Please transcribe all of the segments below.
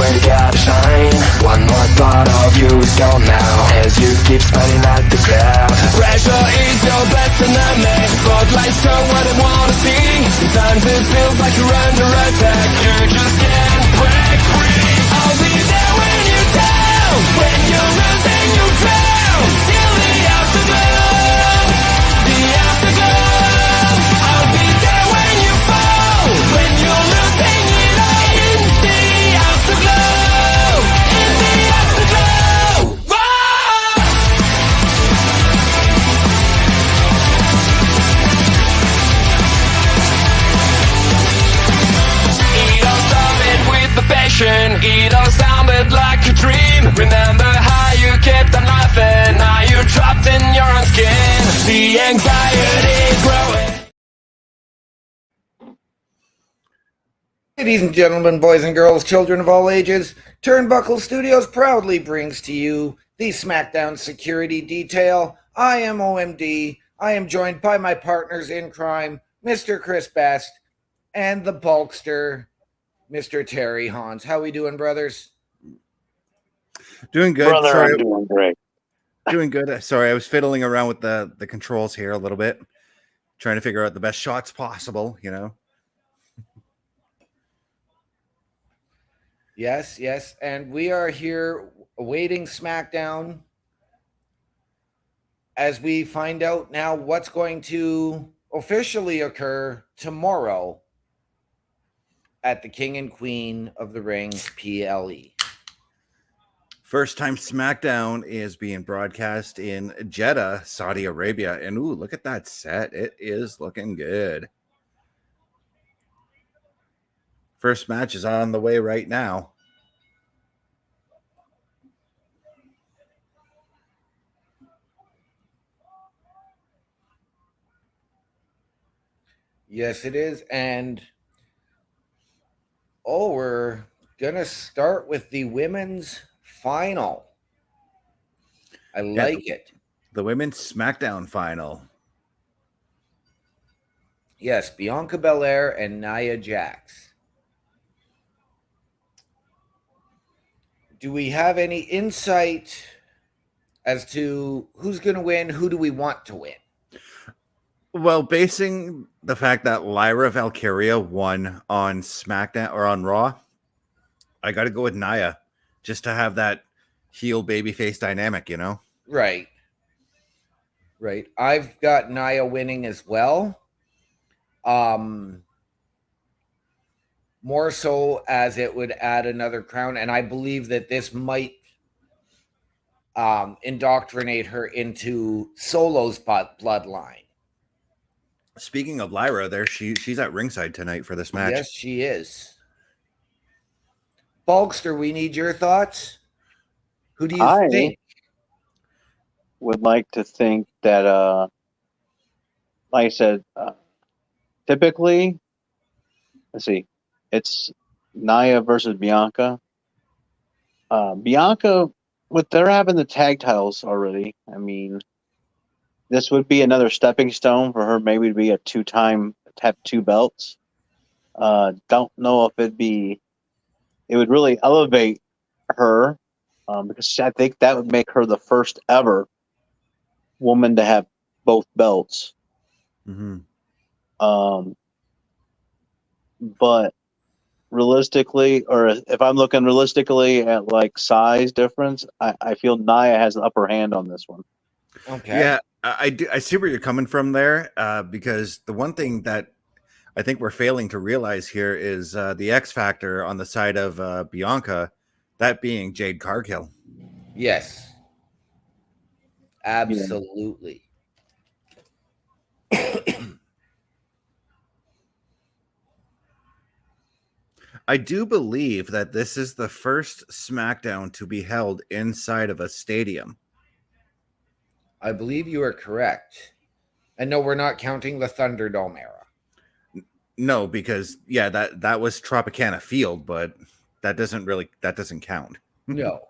where you gotta shine. One more thought of you is gone now, as you keep smiling at the crowd. Pressure is your best enemy. Spotlights show what I wanna see. Sometimes it feels like you're under attack. You just can't break free. I'll be there when you're down, when you're losing, you drown. Till the afterglow, the afterglow. I'll be there when you fall, when you're losing it all. In the afterglow, in the afterglow. Whoa! It all started with the passion. It all sounded like a dream. Remember how you kept on laughing? Now you're trapped in your own skin. The anxiety growing. Ladies and gentlemen, boys and girls, children of all ages, Turnbuckle Studios proudly brings to you the Smackdown Security Detail. I am OMD. I am joined by my partners in crime, Mr. Chris Best, and the Bulkster, Mr. Terry Hans. How we doing, brothers? Doing good. Brother, Sorry, I'm doing great. doing good. Sorry, I was fiddling around with the controls here a little bit, trying to figure out the best shots possible, you know. Yes, and we are here awaiting SmackDown as we find out now what's going to officially occur tomorrow at the King and Queen of the Ring PLE. First time SmackDown is being broadcast in Jeddah, Saudi Arabia. And ooh, look at that set. It is looking good. First match is on the way right now. Yes, it is. And we're going to start with the women's final. I like it. The women's SmackDown final. Yes, Bianca Belair and Nia Jax. Do we have any insight as to who's going to win? Who do we want to win? Well, basing the fact that Lyra Valkyria won on SmackDown or on Raw, I got to go with Nia just to have that heel babyface dynamic, you know? Right. I've got Nia winning as well. More so as it would add another crown, and I believe that this might indoctrinate her into Solo's bloodline. Speaking of Lyra, she's at ringside tonight for this match. Yes, she is. Bulkster, we need your thoughts. Who do you think? Would like to think that, like I said, typically, let's see, it's Nia versus Bianca. Bianca, with their having the tag titles already, I mean, this would be another stepping stone for her, maybe to be a have two belts. Don't know if it would really elevate her, because I think that would make her the first ever woman to have both belts. Mm-hmm. But realistically, or if I'm looking realistically at like size difference, I feel Nia has the upper hand on this one. Okay. Yeah, I see where you're coming from there, because the one thing that I think we're failing to realize here is the X factor on the side of Bianca, that being Jade Cargill. Yes. Absolutely. I do believe that this is the first SmackDown to be held inside of a stadium. I believe you are correct. And no, we're not counting the Thunderdome era. No, because that was Tropicana Field, but that doesn't count. No.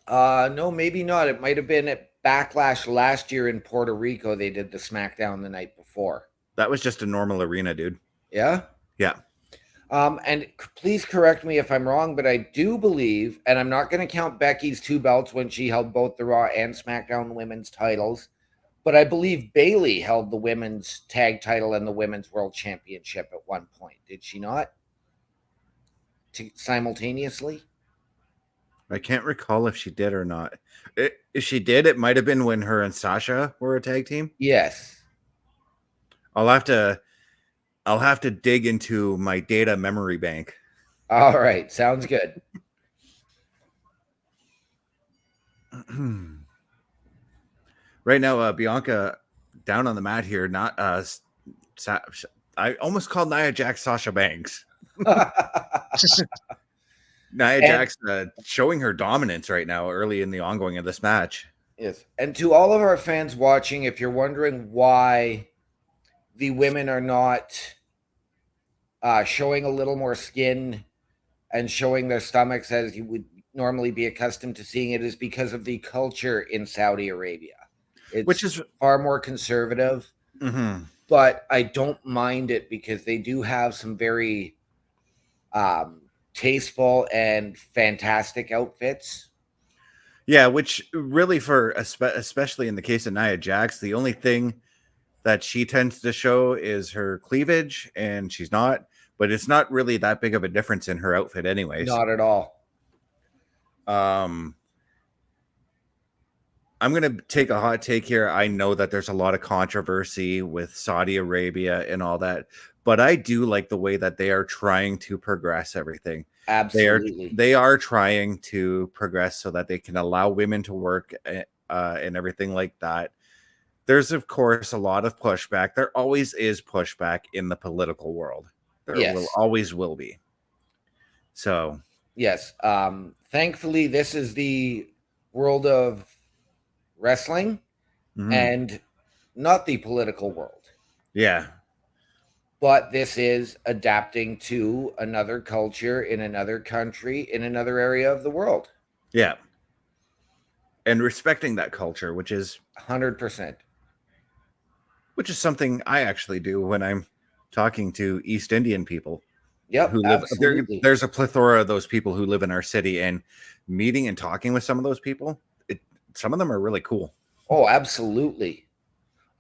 No, maybe not. It might have been at Backlash last year in Puerto Rico. They did the SmackDown the night before. That was just a normal arena, dude. Yeah. Yeah. And please correct me if I'm wrong, but I do believe, and I'm not going to count Becky's 2 belts when she held both the Raw and SmackDown women's titles, but I believe Bayley held the women's tag title and the women's world championship at one point. Did she not? Simultaneously? I can't recall if she did or not. If she did, it might have been when her and Sasha were a tag team. Yes. I'll have to dig into my data memory bank. All right. Sounds good. Right now, Bianca down on the mat here. Not I almost called Nia Jax Sasha Banks. Nia Jax showing her dominance right now early in the ongoing of this match. Yes. And to all of our fans watching, if you're wondering why the women are not showing a little more skin and showing their stomachs as you would normally be accustomed to seeing, it is because of the culture in Saudi Arabia. Which is far more conservative, but I don't mind it because they do have some very tasteful and fantastic outfits. Yeah, which really for especially in the case of Nia Jax, the only thing that she tends to show is her cleavage, and she's not, but it's not really that big of a difference in her outfit anyways. Not at all. I'm going to take a hot take here. I know that there's a lot of controversy with Saudi Arabia and all that, but I do like the way that they are trying to progress everything. Absolutely. They are trying to progress so that they can allow women to work and everything like that. There's, of course, a lot of pushback. There always is pushback in the political world. There always will be. So, yes. Thankfully, this is the world of wrestling and not the political world. Yeah. But this is adapting to another culture in another country in another area of the world. Yeah. And respecting that culture, which is 100%. Which is something I actually do when I'm talking to East Indian people. Yep, who live absolutely. There's a plethora of those people who live in our city, and meeting and talking with some of those people, some of them are really cool. Oh, absolutely.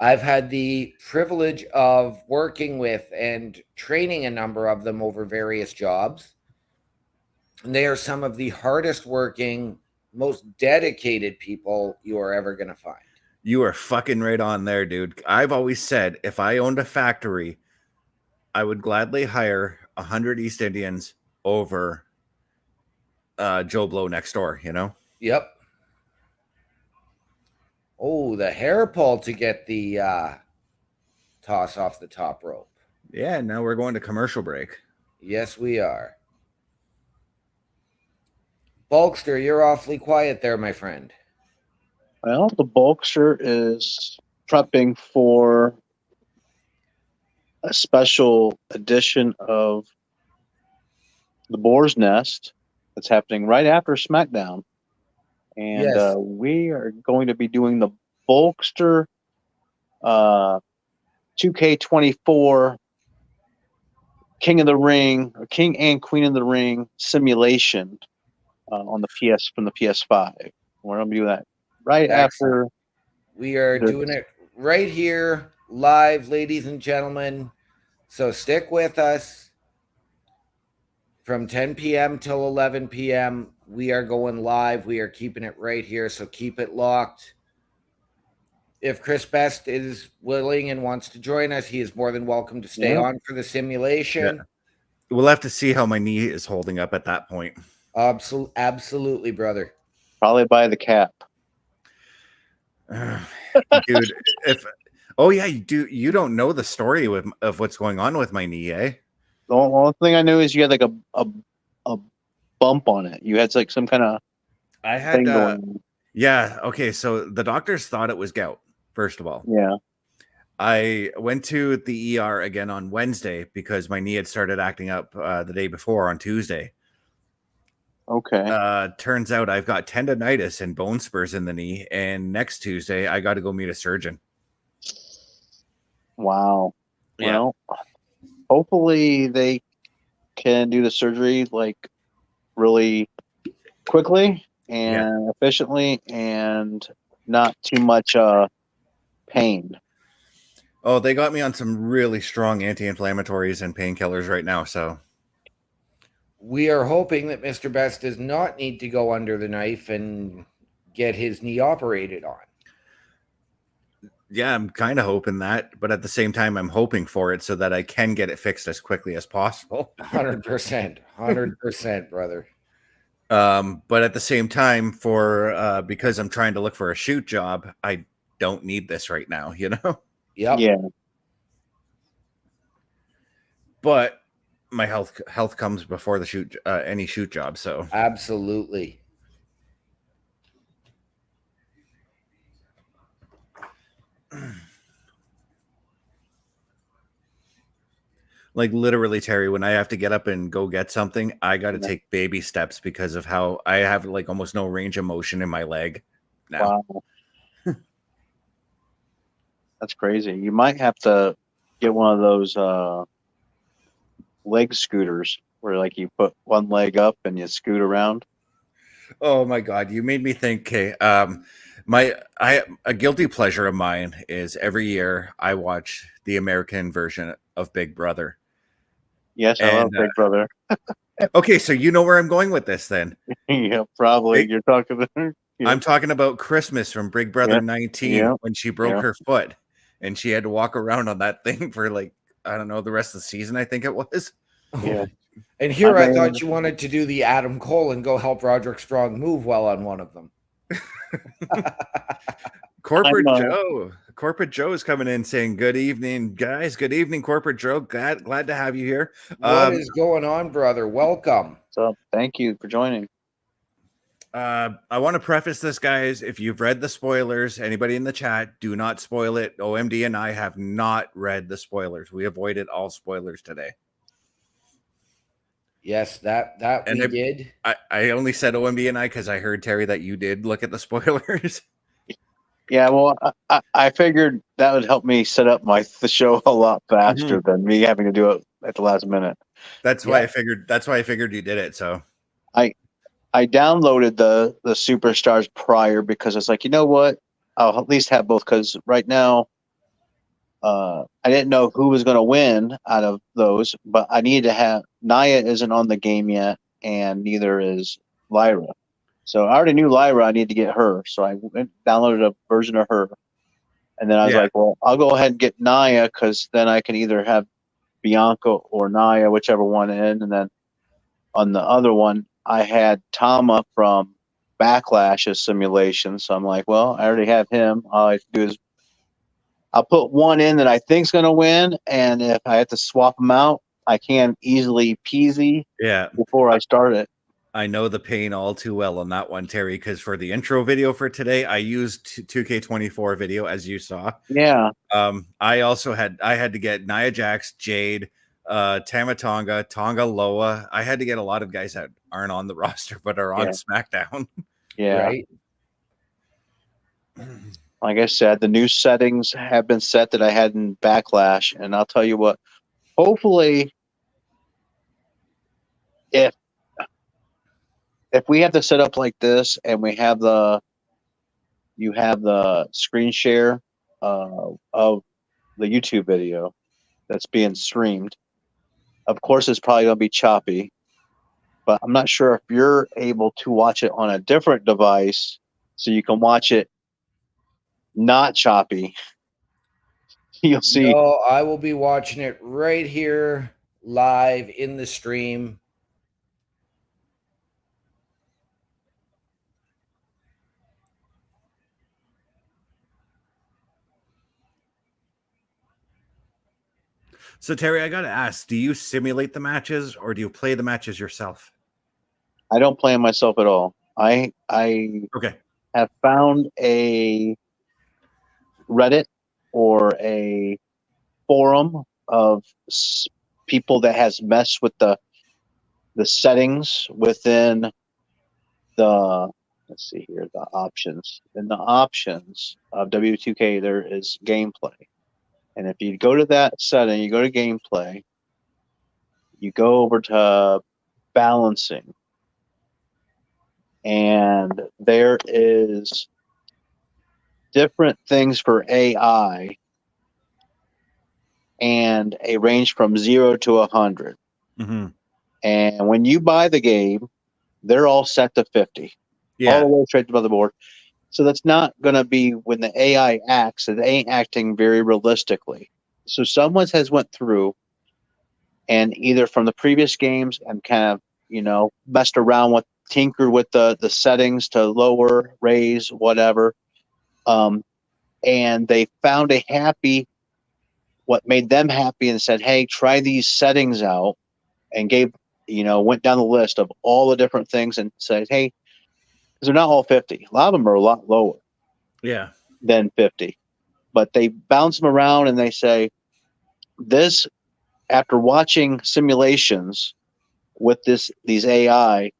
I've had the privilege of working with and training a number of them over various jobs. And they are some of the hardest working, most dedicated people you are ever going to find. You are fucking right on there, dude. I've always said if I owned a factory, I would gladly hire 100 East Indians over Joe Blow next door, you know? Yep. Oh, the hair pull to get the toss off the top rope. Yeah, now we're going to commercial break. Yes, we are. Bulkster, you're awfully quiet there, my friend. Well, the Bulkster is prepping for a special edition of the Boar's Nest that's happening right after SmackDown. And Yes. We are going to be doing the Bulkster 2K24 King of the Ring, or King and Queen of the Ring simulation on the from the PS5. We're going to do that right after. We are doing it right here, live, ladies and gentlemen. So stick with us from 10 p.m. till 11 p.m. We are going live. We are keeping it right here, so keep it locked. If Chris Best is willing and wants to join us, he is more than welcome to stay on for the simulation. Yeah. We'll have to see how my knee is holding up at that point. Absolutely, brother. Probably by the cap. Dude, you don't know the story of what's going on with my knee, eh? The only thing I knew is you had like a bump on it. You had like some kind of thing going on. Yeah, okay, so the doctors thought it was gout, first of all. Yeah. I went to the ER again on Wednesday because my knee had started acting up the day before on Tuesday. Okay. Turns out I've got tendonitis and bone spurs in the knee, and next Tuesday I got to go meet a surgeon. Wow. Well, hopefully they can do the surgery like really quickly and efficiently and not too much pain. Oh, they got me on some really strong anti-inflammatories and painkillers right now. So We are hoping that Mr. Best does not need to go under the knife and get his knee operated on. yeah, I'm kind of hoping that, but at the same time, I'm hoping for it so that I can get it fixed as quickly as possible. 100%, 100%, brother. But at the same time, for because I'm trying to look for a shoot job, I don't need this right now, you know. Yep. Yeah. But my health comes before the shoot any shoot job. So Absolutely. like literally, Terry, when I have to get up and go get something, I got to take baby steps because of how I have like almost no range of motion in my leg now. Wow. That's crazy. You might have to get one of those leg scooters where like you put one leg up and you scoot around. Oh my God, you made me think. Okay, a guilty pleasure of mine is every year I watch the American version of Big Brother. Yes, I love Big Brother. Okay, so you know where I'm going with this then. Yeah, probably. You're talking about. Yeah. I'm talking about Christmas from Big Brother 19 when she broke her foot and she had to walk around on that thing for like, I don't know, the rest of the season, I think it was. Yeah. And here I thought you wanted to do the Adam Cole and go help Roderick Strong move well on one of them. Corporate Joe is coming in saying, "Good evening, guys. Good evening, Corporate Joe. Glad to have you here. What is going on, brother? Welcome. So thank you for joining. I want to preface this, guys. If you've read the spoilers, anybody in the chat, do not spoil it. OMD and I have not read the spoilers. We avoided all spoilers today. Yes, that we did. I only said OMD and I because I heard, Terry, that you did look at the spoilers. Yeah, well, I figured that would help me set up the show a lot faster than me having to do it at the last minute. That's why I figured. That's why I figured you did it. So I downloaded the Superstars prior because it's like, you know what, I'll at least have both because right now, I didn't know who was going to win out of those, but I needed to have Nia isn't on the game yet, and neither is Lyra. So I already knew Lyra. I need to get her. So I downloaded a version of her. And then I was like, well, I'll go ahead and get Nia because then I can either have Bianca or Nia, whichever one in. And then on the other one, I had Tama from Backlash's simulation. So I'm like, well, I already have him. All I have to do is I'll put one in that I think's going to win. And if I have to swap them out, I can easily peasy before I start it. I know the pain all too well on that one, Terry, because for the intro video for today, I used 2K24 video, as you saw. Yeah. I also had to get Nia Jax, Jade, Tama Tonga Loa. I had to get a lot of guys that aren't on the roster but are on SmackDown. Yeah. Right. Like I said, the new settings have been set that I had in Backlash, and I'll tell you what, hopefully if we have to set up like this and we have you have the screen share of the YouTube video that's being streamed, of course it's probably going to be choppy, but I'm not sure if you're able to watch it on a different device so you can watch it not choppy. You'll see. No, I will be watching it right here live in the stream. So, Terry, I got to ask, do you simulate the matches or do you play the matches yourself? I don't play them myself at all. I have found a Reddit or a forum of people that has messed with the settings within the, let's see here, the options. In the options of W2K, there is gameplay. And if you go to that setting, you go to gameplay, you go over to balancing, and there is different things for AI and a range from 0 to 100. Mm-hmm. And when you buy the game, they're all set to 50, all the way straight to the motherboard. So that's not going to be when the AI acts, it ain't acting very realistically. So someone has went through and either from the previous games and kind of, messed around with, tinkered with the settings to lower, raise, whatever. And they found what made them happy and said, hey, try these settings out, and went down the list of all the different things and said, hey, because they're not all 50. A lot of them are a lot lower than 50. But they bounce them around and they say, this, after watching simulations with these AI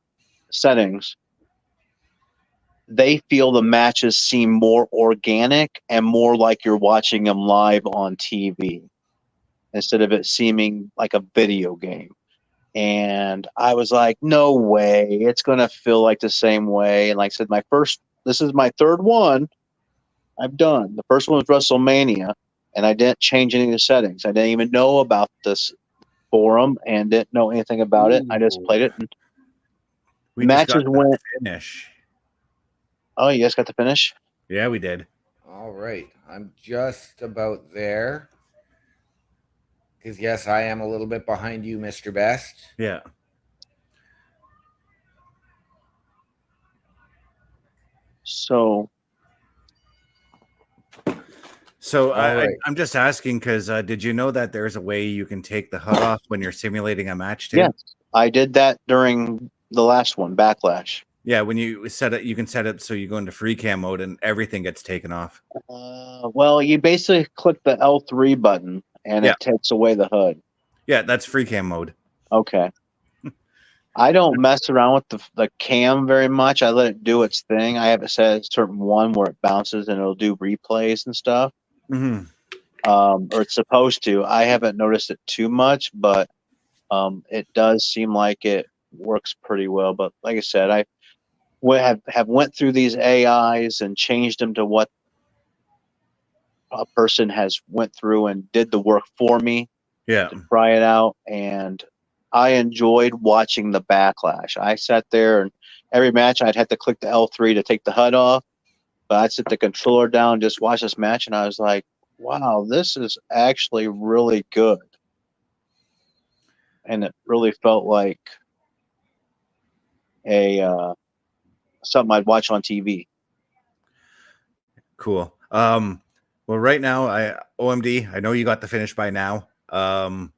settings, they feel the matches seem more organic and more like you're watching them live on TV instead of it seeming like a video game. And I was like, no way, it's going to feel like the same way. And like I said, this is my third one I've done. The first one was WrestleMania, and I didn't change any of the settings. I didn't even know about this forum and didn't know anything about it. I just played it. And We matches just got went. Finish. Oh, you guys got the finish? Yeah, we did. All right. I'm just about there. Because, yes, I am a little bit behind you, Mr. Best. Yeah. So I'm just asking because did you know that there's a way you can take the HUD off when you're simulating a match too? yes, I did that during the last one, Backlash. Yeah, when you set it, you can set it so you go into free cam mode and everything gets taken off. Well, you basically click the L3 button and it takes away the HUD. Yeah, that's free cam mode. Okay. I don't mess around with the cam very much. I let it do its thing. I have it set a certain one where it bounces and it'll do replays and stuff. Mm-hmm. Or it's supposed to. I haven't noticed it too much, but it does seem like it works pretty well. But like I said, I have went through these AIs and changed them to what a person has went through and did the work for me. Yeah. To try it out, and I enjoyed watching the backlash. I sat there, and every match I'd have to click the L3 to take the HUD off, but I'd set the controller down and just watch this match, and I was like, wow, this is actually really good. And it really felt like something I'd watch on TV. Cool. Well, right now, OMD, I know you got the finish by now. For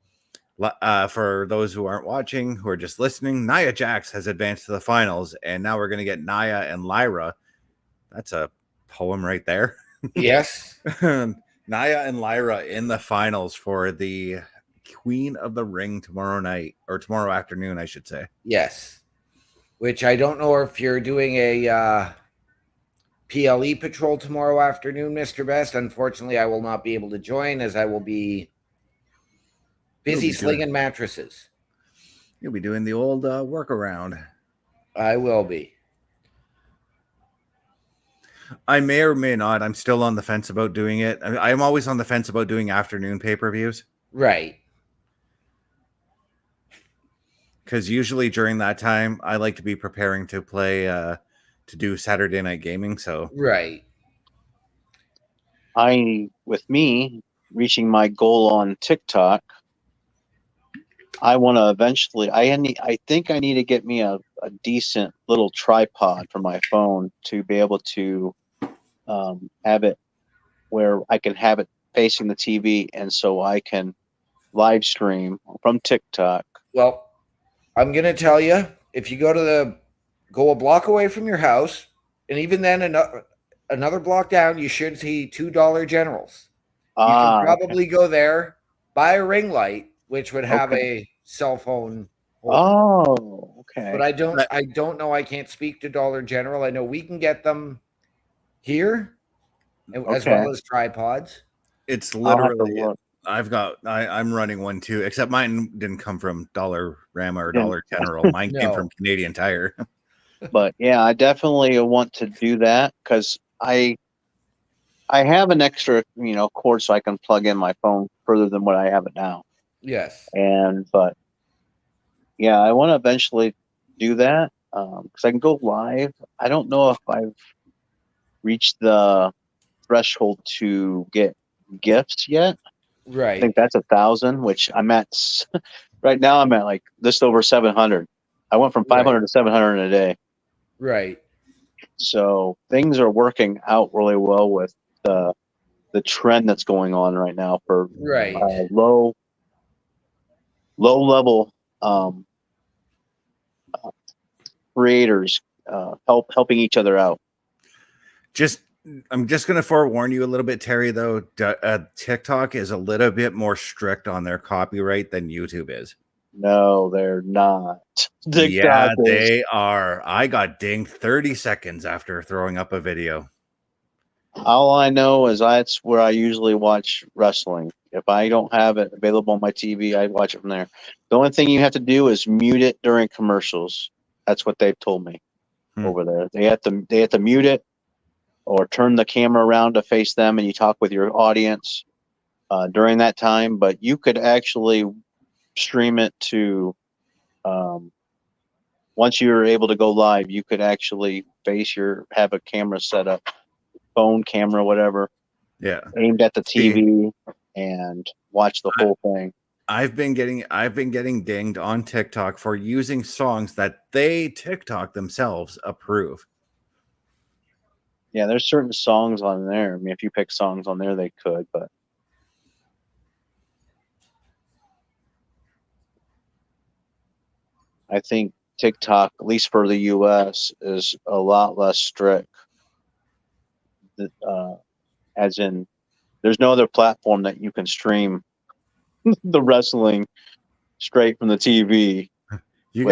those who aren't watching, who are just listening, Nia Jax has advanced to the finals, and now we're going to get Nia and Lyra. That's a poem right there. Yes. Nia and Lyra in the finals for the Queen of the Ring tomorrow night, or tomorrow afternoon, I should say. Yes. Which I don't know if you're doing a PLE patrol tomorrow afternoon, Mr. Best. Unfortunately, I will not be able to join as I will be busy slinging mattresses. You'll be doing the old workaround. I will be. I may or may not. I'm still on the fence about doing it. I'm always on the fence about doing afternoon pay-per-views. Right. Because usually during that time, I like to be preparing to play, to do Saturday Night Gaming. So right. With me reaching my goal on TikTok, I want to eventually. I think I need to get me a decent little tripod for my phone to be able to have it where I can have it facing the TV, and so I can live stream from TikTok. Well, I'm going to tell you, if you go a block away from your house, and even then another block down, you should see $2 Generals. You can probably go there, buy a ring light, which would have a cell phone holder. Oh, okay. But I don't know. I can't speak to Dollar General. I know we can get them here, as well as tripods. It's I'll have to literally. look. I'm running one too, except mine didn't come from Dollar Rama or Didn't- Dollar General. Mine came No. from Canadian Tire. But yeah, I definitely want to do that because I have an extra, cord so I can plug in my phone further than what I have it now. Yes. But yeah, I want to eventually do that because I can go live. I don't know if I've reached the threshold to get gifts yet. I Right. think that's 1,000, which I'm at right now. I'm at like just over 700. I went from 500 to 700 in a day. Right. So things are working out really well with the trend that's going on right now for Right. low level creators helping each other out. I'm just going to forewarn you a little bit, Terry, though. TikTok is a little bit more strict on their copyright than YouTube is. No, they're not. Yeah, they are. I got dinged 30 seconds after throwing up a video. All I know is that's where I usually watch wrestling. If I don't have it available on my TV, I watch it from there. The only thing you have to do is mute it during commercials. That's what they've told me over there. They have to mute it or turn the camera around to face them, and you talk with your audience during that time. But you could actually stream it to once you're able to go live, you could actually have a camera set up, phone camera, whatever, aimed at the TV and watch the whole thing. I've been getting dinged on TikTok for using songs that they TikTok themselves approve. Yeah, there's certain songs on there. I mean, if you pick songs on there, they could, but I think TikTok, at least for the US, is a lot less strict. As in, there's no other platform that you can stream the wrestling straight from the TV You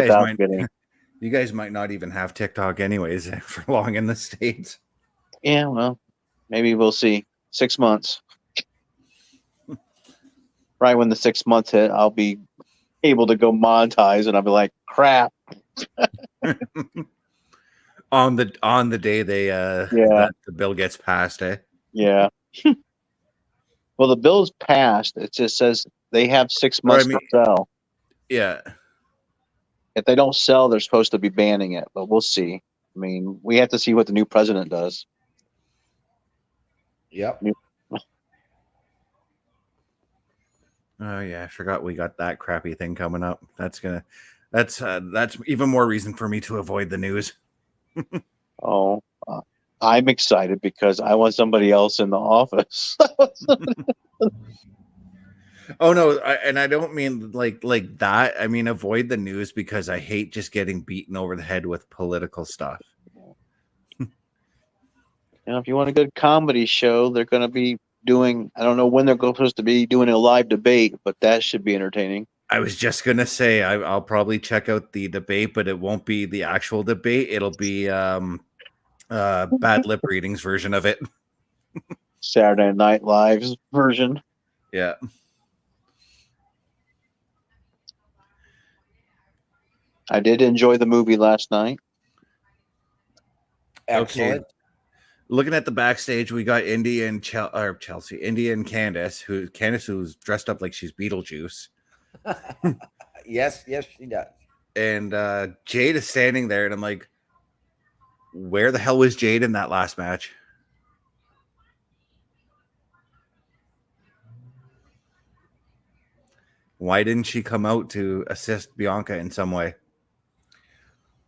guys might not even have TikTok anyways for long in the States. Yeah, well, maybe we'll see. 6 months. Right when the 6 months hit, I'll be able to go monetize, and I'll be like, crap. on the day that the bill gets passed, eh? Yeah. Well, the bill's passed. It just says they have 6 months to sell. Yeah. If they don't sell, they're supposed to be banning it, but we'll see. I mean, we have to see what the new president does. Yep. Oh yeah, I forgot we got that crappy thing coming up. That's even more reason for me to avoid the news. I'm excited because I want somebody else in the office. Oh no, I don't mean like that. I mean avoid the news because I hate just getting beaten over the head with political stuff. If you want a good comedy show, they're going to be doing, I don't know when they're supposed to be doing a live debate, but that should be entertaining. I was just going to say, I'll probably check out the debate, but it won't be the actual debate. It'll be bad lip readings version of it. Saturday Night Live's version. Yeah. I did enjoy the movie last night. Excellent. Okay. Looking at the backstage, we got Indy and Chelsea, Indy and Candace who's dressed up like she's Beetlejuice. Yes, she does. And Jade is standing there, and I'm like, where the hell was Jade in that last match? Why didn't she come out to assist Bianca in some way?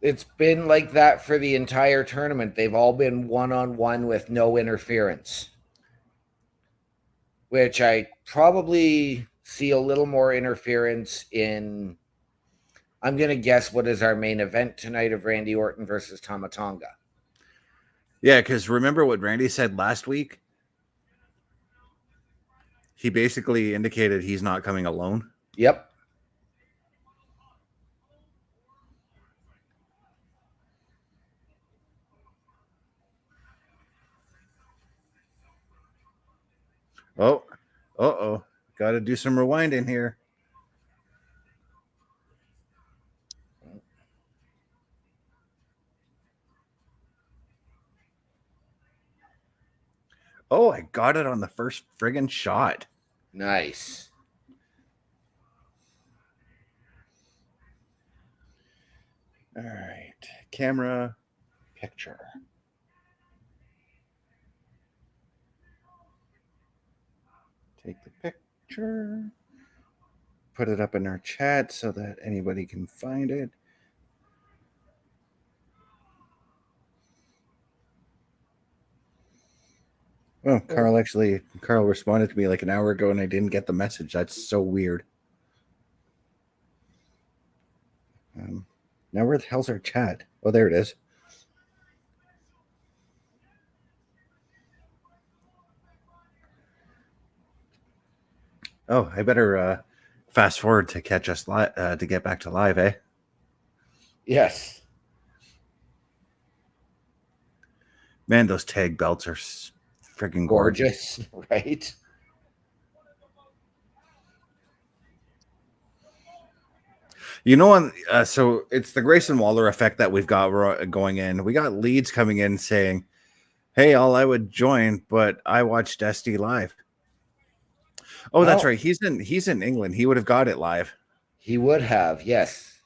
It's been like that for the entire tournament. They've all been one-on-one with no interference, which I probably see a little more interference in. I'm going to guess what is our main event tonight of Randy Orton versus Tama Tonga. Yeah, because remember what Randy said last week? He basically indicated he's not coming alone. Yep. Oh, Uh-oh. Got to do some rewinding here. Oh, I got it on the first friggin' shot. Nice. All right. Camera, picture. Take the picture. Put it up in our chat so that anybody can find it. Oh, Carl responded to me like an hour ago and I didn't get the message. That's so weird. Now where the hell's our chat? Oh, there it is. Oh, I better fast forward to catch us to get back to live, eh? Yes. Man, those tag belts are freaking gorgeous. Right? You know, so it's the Grayson Waller effect that we've got going in. We got leads coming in saying, "Hey, I would join, but I watched SD live." Oh, that's right. He's in England. He would have got it live. He would have, yes.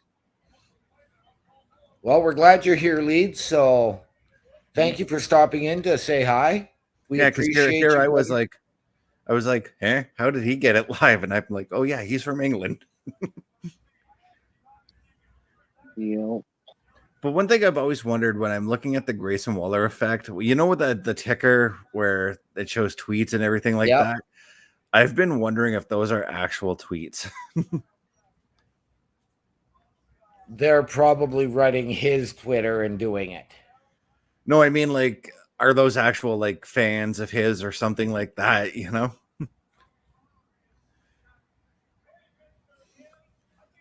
Well, we're glad you're here, Leeds. So thank you for stopping in to say hi. We appreciate here you, I was like, "Hey, how did he get it live?" And I'm like, "Oh yeah, he's from England." Yeah. But one thing I've always wondered when I'm looking at the Grayson Waller effect, you know, with the ticker where it shows tweets and everything like that. I've been wondering if those are actual tweets. They're probably running his Twitter and doing it. No, I mean, like, are those actual like fans of his or something like that? You know.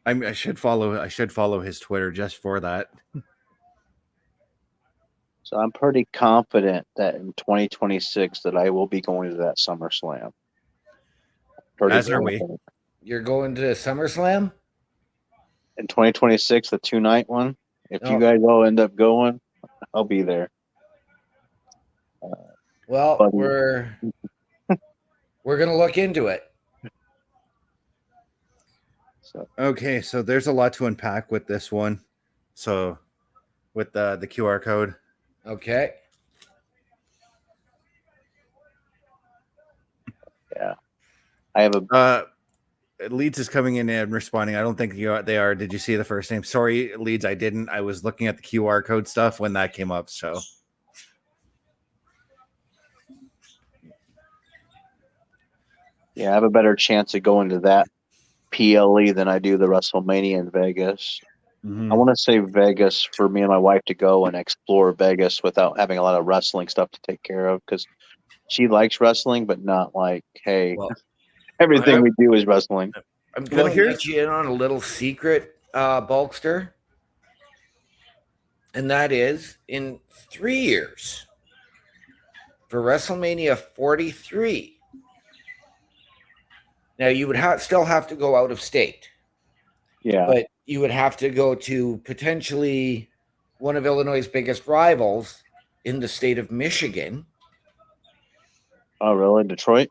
I should follow his Twitter just for that. So I'm pretty confident that in 2026 that I will be going to that SummerSlam. As are we. You're going to SummerSlam? In 2026, the 2-night one. If you guys all end up going, I'll be there. Well, we're gonna look into it. Okay, so there's a lot to unpack with this one. So with the QR code. Okay. Yeah. I have a Leeds is coming in and responding. I don't think they are. Did you see the first name? Sorry, Leeds, I didn't. I was looking at the QR code stuff when that came up. So yeah, I have a better chance of going to that PLE than I do the WrestleMania in Vegas. Mm-hmm. I want to say Vegas for me and my wife to go and explore Vegas without having a lot of wrestling stuff to take care of, because she likes wrestling, but not like, hey, everything we do is wrestling. I'm going to let you in on a little secret, Bulkster. And that is, in 3 years, for WrestleMania 43, now you would still have to go out of state. Yeah. But you would have to go to potentially one of Illinois' biggest rivals in the state of Michigan. Oh, really? Detroit?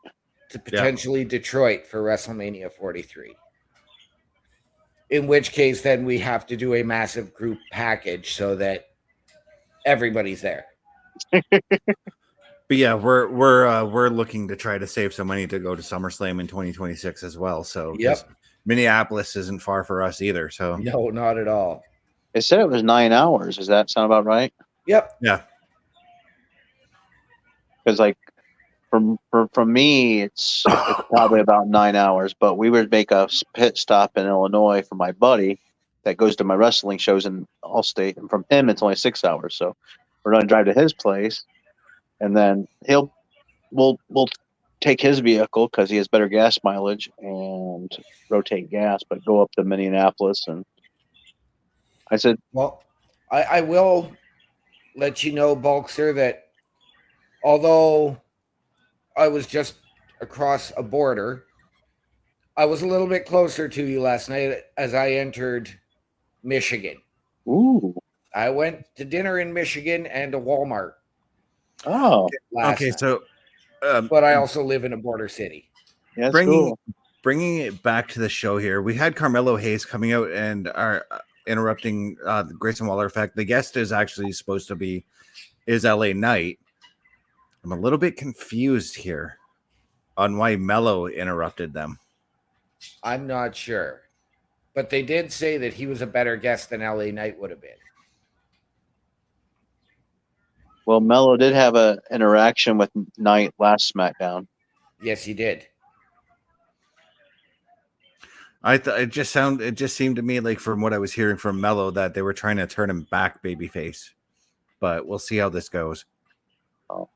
To potentially Detroit for WrestleMania 43. In which case, then we have to do a massive group package so that everybody's there. But yeah, we're looking to try to save some money to go to SummerSlam in 2026 as well. So Minneapolis isn't far for us either. So no, not at all. They said it was 9 hours. Does that sound about right? Yep. Yeah. Because like from me, it's probably about 9 hours. But we would make a pit stop in Illinois for my buddy that goes to my wrestling shows in Allstate, and from him it's only 6 hours. So we're going to drive to his place, and then we'll take his vehicle because he has better gas mileage and rotate gas, but go up to Minneapolis. And I said, well, I will let you know, Bulkster, that although I was just across a border. I was a little bit closer to you last night as I entered Michigan. Ooh. I went to dinner in Michigan and to Walmart Oh, last Okay, night. so But I also live in a border city. yeah, that's bringing cool. bringing it back to the show here, we had Carmelo Hayes coming out and are interrupting the Grayson Waller effect. The guest is actually supposed to be LA Knight. I'm a little bit confused here on why Mello interrupted them. I'm not sure. But they did say that he was a better guest than LA Knight would have been. Well, Mello did have an interaction with Knight last SmackDown. Yes, he did. It just seemed to me like from what I was hearing from Mello that they were trying to turn him back babyface. But we'll see how this goes. Oh.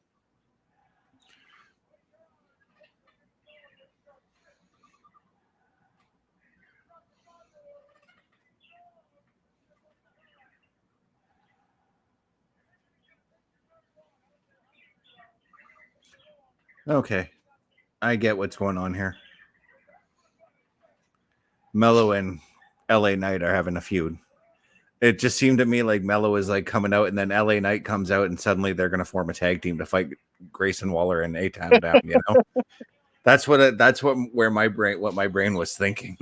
Okay. I get what's going on here. Mello and LA Knight are having a feud. It just seemed to me like Mello is like coming out, and then LA Knight comes out, and suddenly they're going to form a tag team to fight Grayson Waller and A-Town down. You know, what my brain was thinking.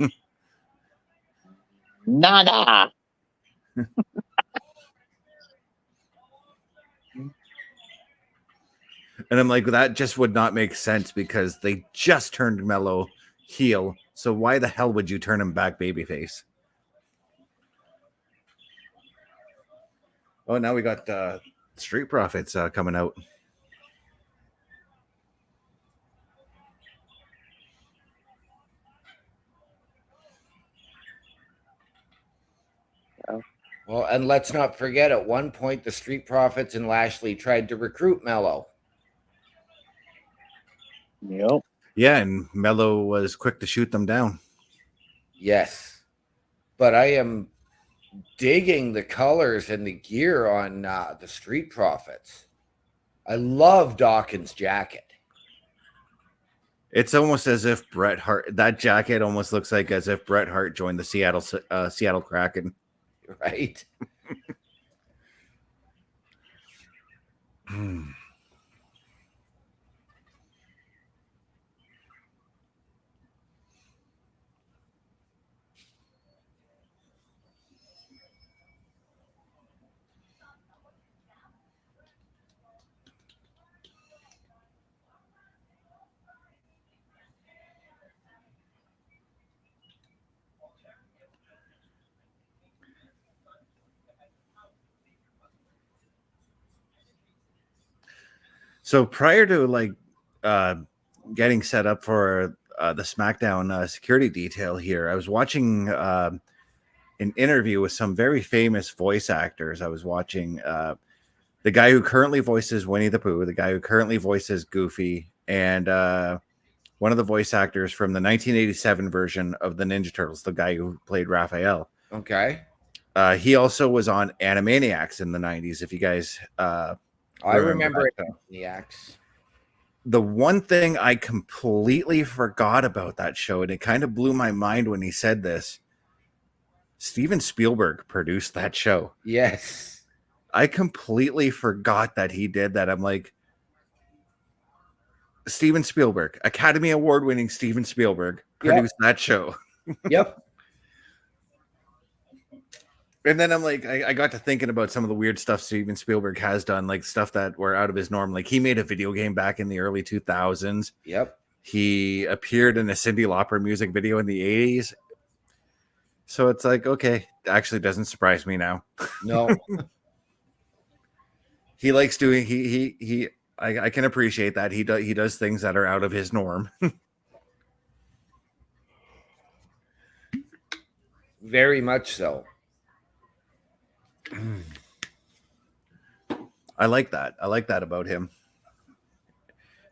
Nada. And I'm like, that just would not make sense because they just turned Mello heel. So why the hell would you turn him back babyface? Oh, now we got Street Profits coming out. Well, and let's not forget, at one point, the Street Profits and Lashley tried to recruit Mello. Yep. Yeah, and Mello was quick to shoot them down. Yes. But I am digging the colors and the gear on the Street Profits. I love Dawkins' jacket. It's almost as if Bret Hart, that jacket almost looks like as if Bret Hart joined the Seattle Kraken. Right? So prior to like getting set up for the Smackdown security detail here, I was watching an interview with some very famous voice actors. I was watching the guy who currently voices Winnie the Pooh, the guy who currently voices Goofy, and one of the voice actors from the 1987 version of the Ninja Turtles, the guy who played Raphael. Okay. He also was on Animaniacs in the 90s, if you guys I remember that it. show. The axe. The one thing I completely forgot about that show, and it kind of blew my mind when he said this, Steven Spielberg produced that show. Yes. I completely forgot that he did that. I'm like, Steven Spielberg, Academy Award winning Steven Spielberg produced that show. Yep. And then I'm like, I got to thinking about some of the weird stuff Steven Spielberg has done, like stuff that were out of his norm. Like he made a video game back in the early 2000s. Yep. He appeared in a Cyndi Lauper music video in the 80s. So it's like, okay, actually doesn't surprise me now. No. He likes doing I can appreciate that. He does things that are out of his norm. Very much so. I like that. I like that about him.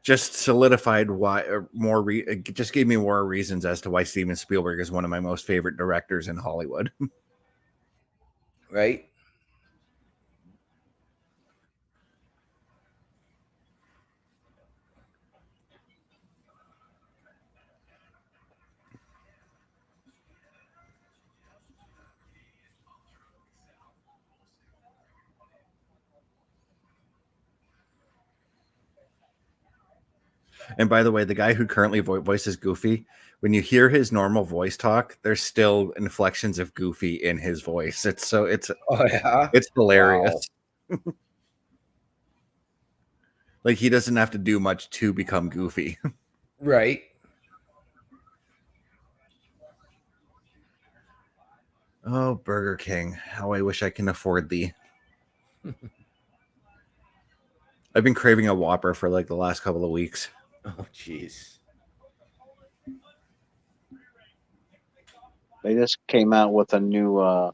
Just solidified why it just gave me more reasons as to why Steven Spielberg is one of my most favorite directors in Hollywood. Right? And by the way, the guy who currently voices Goofy, when you hear his normal voice talk, there's still inflections of Goofy in his voice. It's Oh yeah. it's hilarious. Wow. Like he doesn't have to do much to become Goofy. Right. Oh, Burger King. How I wish I can afford thee. I've been craving a Whopper for like the last couple of weeks. Oh jeez. They just came out with a new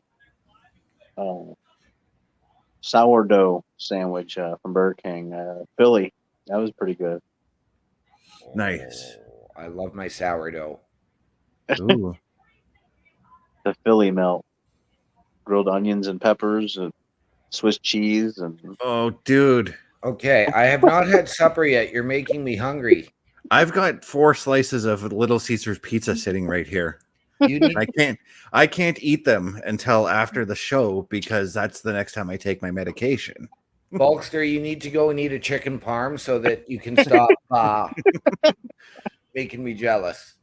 sourdough sandwich from Burger King. Philly. That was pretty good. Nice. Oh, I love my sourdough. Ooh. The Philly melt. Grilled onions and peppers and Swiss cheese and Oh, dude. Okay, I have not had supper yet. You're making me hungry. I've got 4 slices of Little Caesars pizza sitting right here. You need I can't eat them until after the show because that's the next time I take my medication. Bulkster, you need to go and eat a chicken parm so that you can stop making me jealous.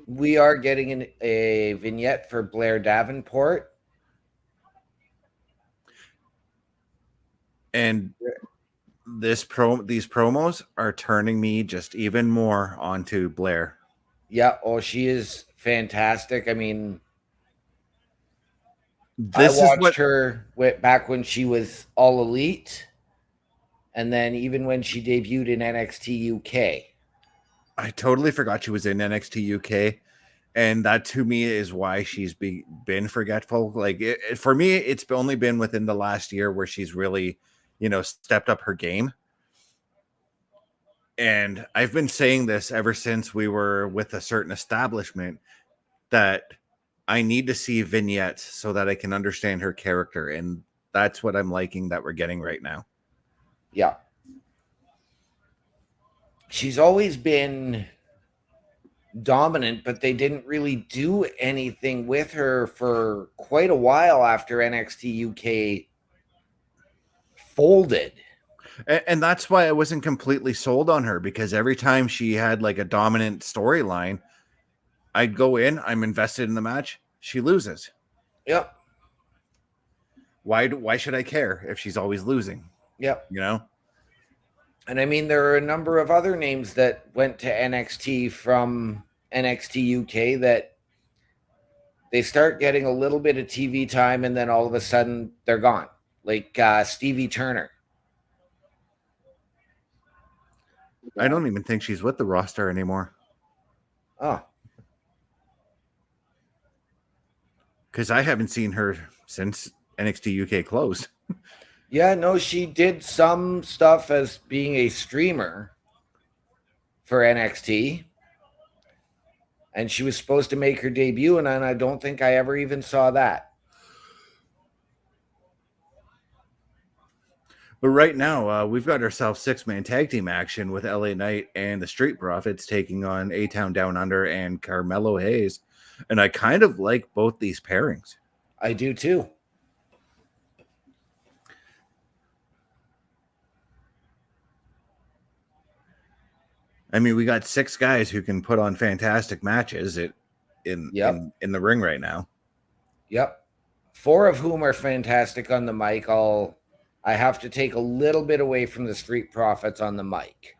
We are getting a vignette for Blair Davenport. And these promos are turning me just even more onto Blair. Yeah, oh, she is fantastic. I mean, This I is watched what her back when she was All Elite, and then even when she debuted in NXT UK. I totally forgot she was in NXT UK, and that to me is why she's been forgetful. Like for me, it's only been within the last year where she's really, stepped up her game. And I've been saying this ever since we were with a certain establishment that I need to see vignettes so that I can understand her character. And that's what I'm liking that we're getting right now. Yeah. She's always been dominant, but they didn't really do anything with her for quite a while after NXT UK folded. And that's why I wasn't completely sold on her, because every time she had like a dominant storyline, I'd go in, I'm invested in the match, she loses. Yep. Why should I care if she's always losing? Yep. And I mean, there are a number of other names that went to NXT from NXT UK that they start getting a little bit of TV time and then all of a sudden they're gone. Like Stevie Turner. I don't even think she's with the roster anymore. Oh. Because I haven't seen her since NXT UK closed. Yeah, no, she did some stuff as being a streamer for NXT. And she was supposed to make her debut, and I don't think I ever even saw that. But right now, we've got ourselves 6-man tag team action with LA Knight and the Street Profits taking on A-Town Down Under and Carmelo Hayes. And I kind of like both these pairings. I do too. I mean, we got 6 guys who can put on fantastic matches in the ring right now. Yep. 4 of whom are fantastic on the mic. I have to take a little bit away from the Street Profits on the mic.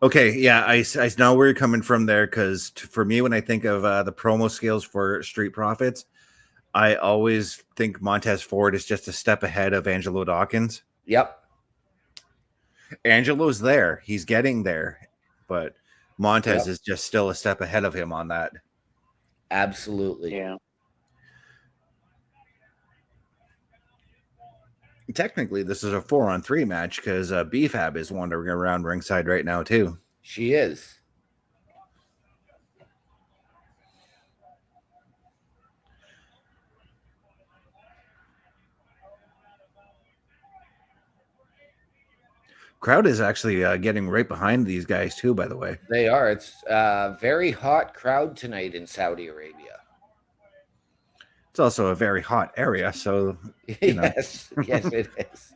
Okay, yeah, I know where you're coming from there, because for me, when I think of the promo skills for Street Profits, I always think Montez Ford is just a step ahead of Angelo Dawkins. Yep. Angelo's there. He's getting there. But Montez is just still a step ahead of him on that. Absolutely. Yeah. Technically, this is a 4-on-3 match because BFAB is wandering around ringside right now, too. She is. Crowd is actually getting right behind these guys, too, by the way. They are. It's a very hot crowd tonight in Saudi Arabia. It's also a very hot area, so Yes, it is.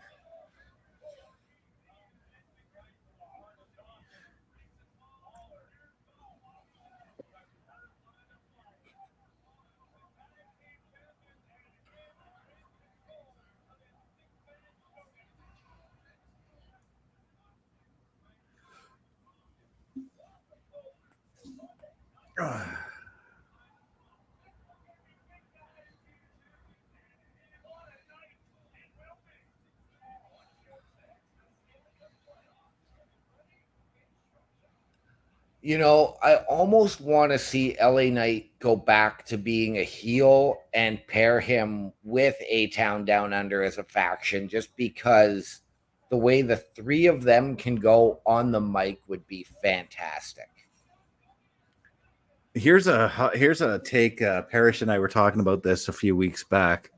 You know, I almost want to see LA Knight go back to being a heel and pair him with A Town Down Under as a faction, just because the way the three of them can go on the mic would be fantastic. Here's a take. Parrish and I were talking about this a few weeks back,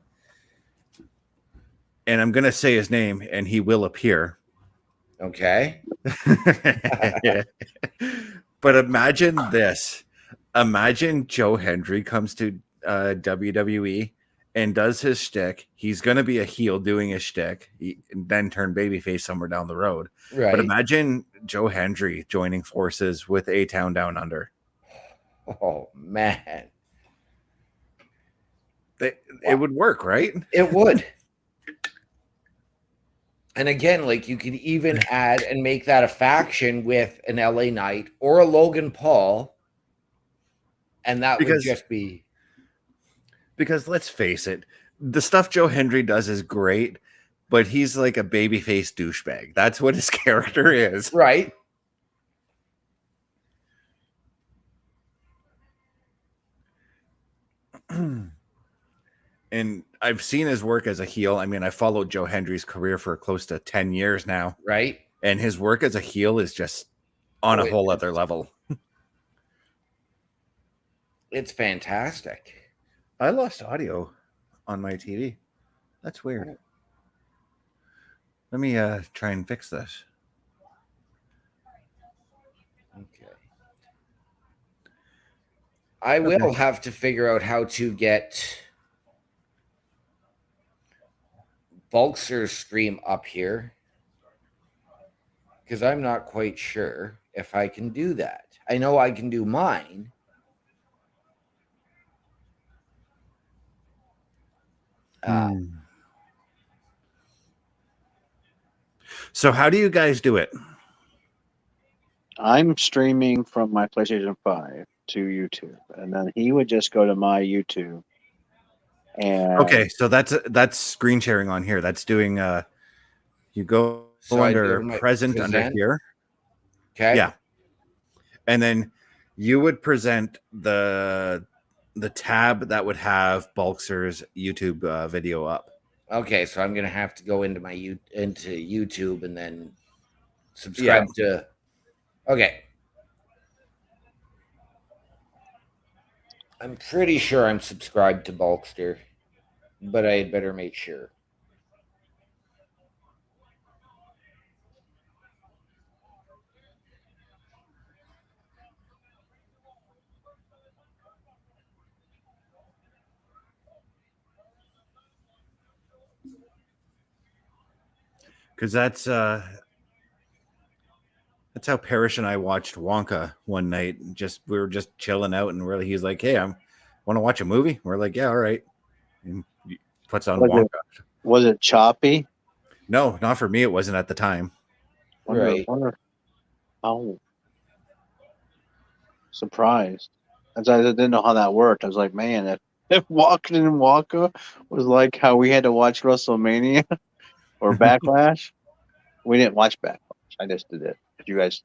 and I'm gonna say his name, and he will appear. Okay. But imagine this. Imagine Joe Hendry comes to WWE and does his shtick. He's going to be a heel doing his shtick, and then turn babyface somewhere down the road. Right. But imagine Joe Hendry joining forces with A Town Down Under. Oh, man. It would work, right? It would. And again, like, you could even add and make that a faction with an LA Knight or a Logan Paul. And that would just be. Because let's face it, the stuff Joe Hendry does is great, but he's like a babyface douchebag. That's what his character is. Right. And I've seen his work as a heel. I mean, I followed Joe Hendry's career for close to 10 years now. Right. And his work as a heel is just on a whole other level. It's fantastic. I lost audio on my TV. That's weird. Let me try and fix this. Okay. I will have to figure out how to get Bulkster's stream up here, because I'm not quite sure if I can do that. I know I can do mine. So how do you guys do it? I'm streaming from my PlayStation 5 to YouTube, and then he would just go to my YouTube. And okay, so that's screen sharing on here. That's doing you go under present under here. Okay. Yeah. And then you would present the tab that would have Bulkster's YouTube video up. Okay, so I'm gonna have to go into into YouTube and then subscribe to. Okay. I'm pretty sure I'm subscribed to Bulkster, but I had better make sure. Because that's how Parrish and I watched Wonka one night. We were just chilling out, and he's like, "Hey, I want to watch a movie." We're like, "Yeah, all right." And he puts on Wonka. Was it choppy? No, not for me. It wasn't at the time. Right. Oh, surprised. I didn't know how that worked. I was like, man, if Walking in Wonka was like how we had to watch WrestleMania or Backlash, we didn't watch Backlash. I just did it. You guys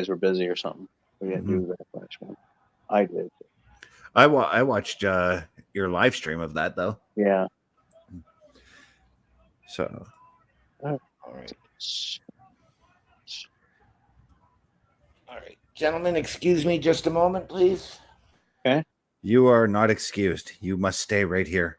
were busy or something. We didn't do the Backlash one. I did. I watched your live stream of that though. Yeah. So. All right. All right, gentlemen, excuse me just a moment, please. Okay. You are not excused. You must stay right here.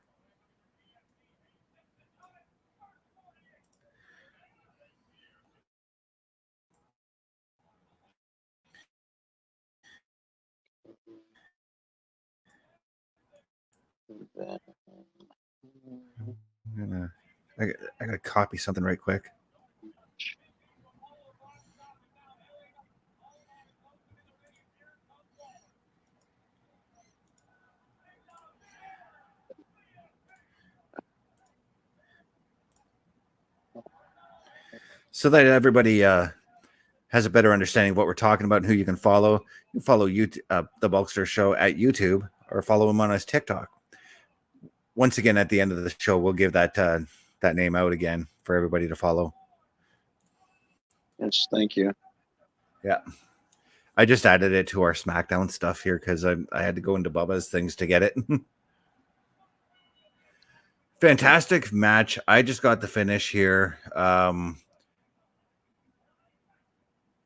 I gotta copy something right quick. So that everybody has a better understanding of what we're talking about and who you can follow, you can follow the Bulkster Show at YouTube or follow him on his TikTok. Once again, at the end of the show, we'll give that name out again for everybody to follow. Yes, thank you. Yeah. I just added it to our SmackDown stuff here because I had to go into Bubba's things to get it. Fantastic match. I just got the finish here.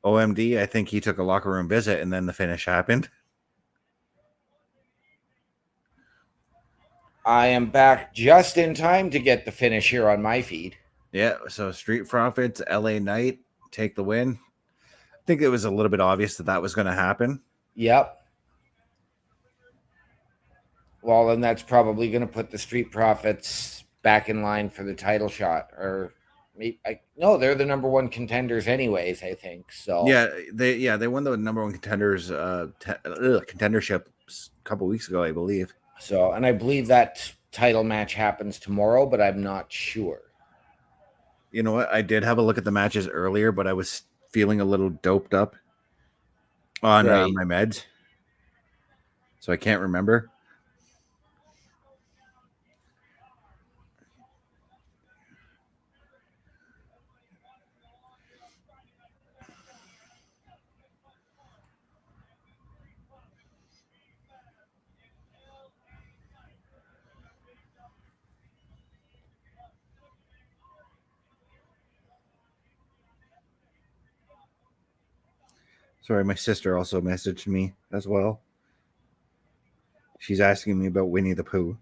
OMD, I think he took a locker room visit and then the finish happened. I am back just in time to get the finish here on my feed. Yeah, so Street Profits, LA Knight, take the win. I think it was a little bit obvious that was going to happen. Yep. Well, then that's probably going to put the Street Profits back in line for the title shot. Or maybe, no, they're the number one contenders anyways, I think. So Yeah, they won the number one contenders contendership a couple weeks ago, I believe. So, and I believe that title match happens tomorrow, but I'm not sure. You know what? I did have a look at the matches earlier, but I was feeling a little doped up on my meds, so I can't remember. Sorry, my sister also messaged me as well. She's asking me about Winnie the Pooh.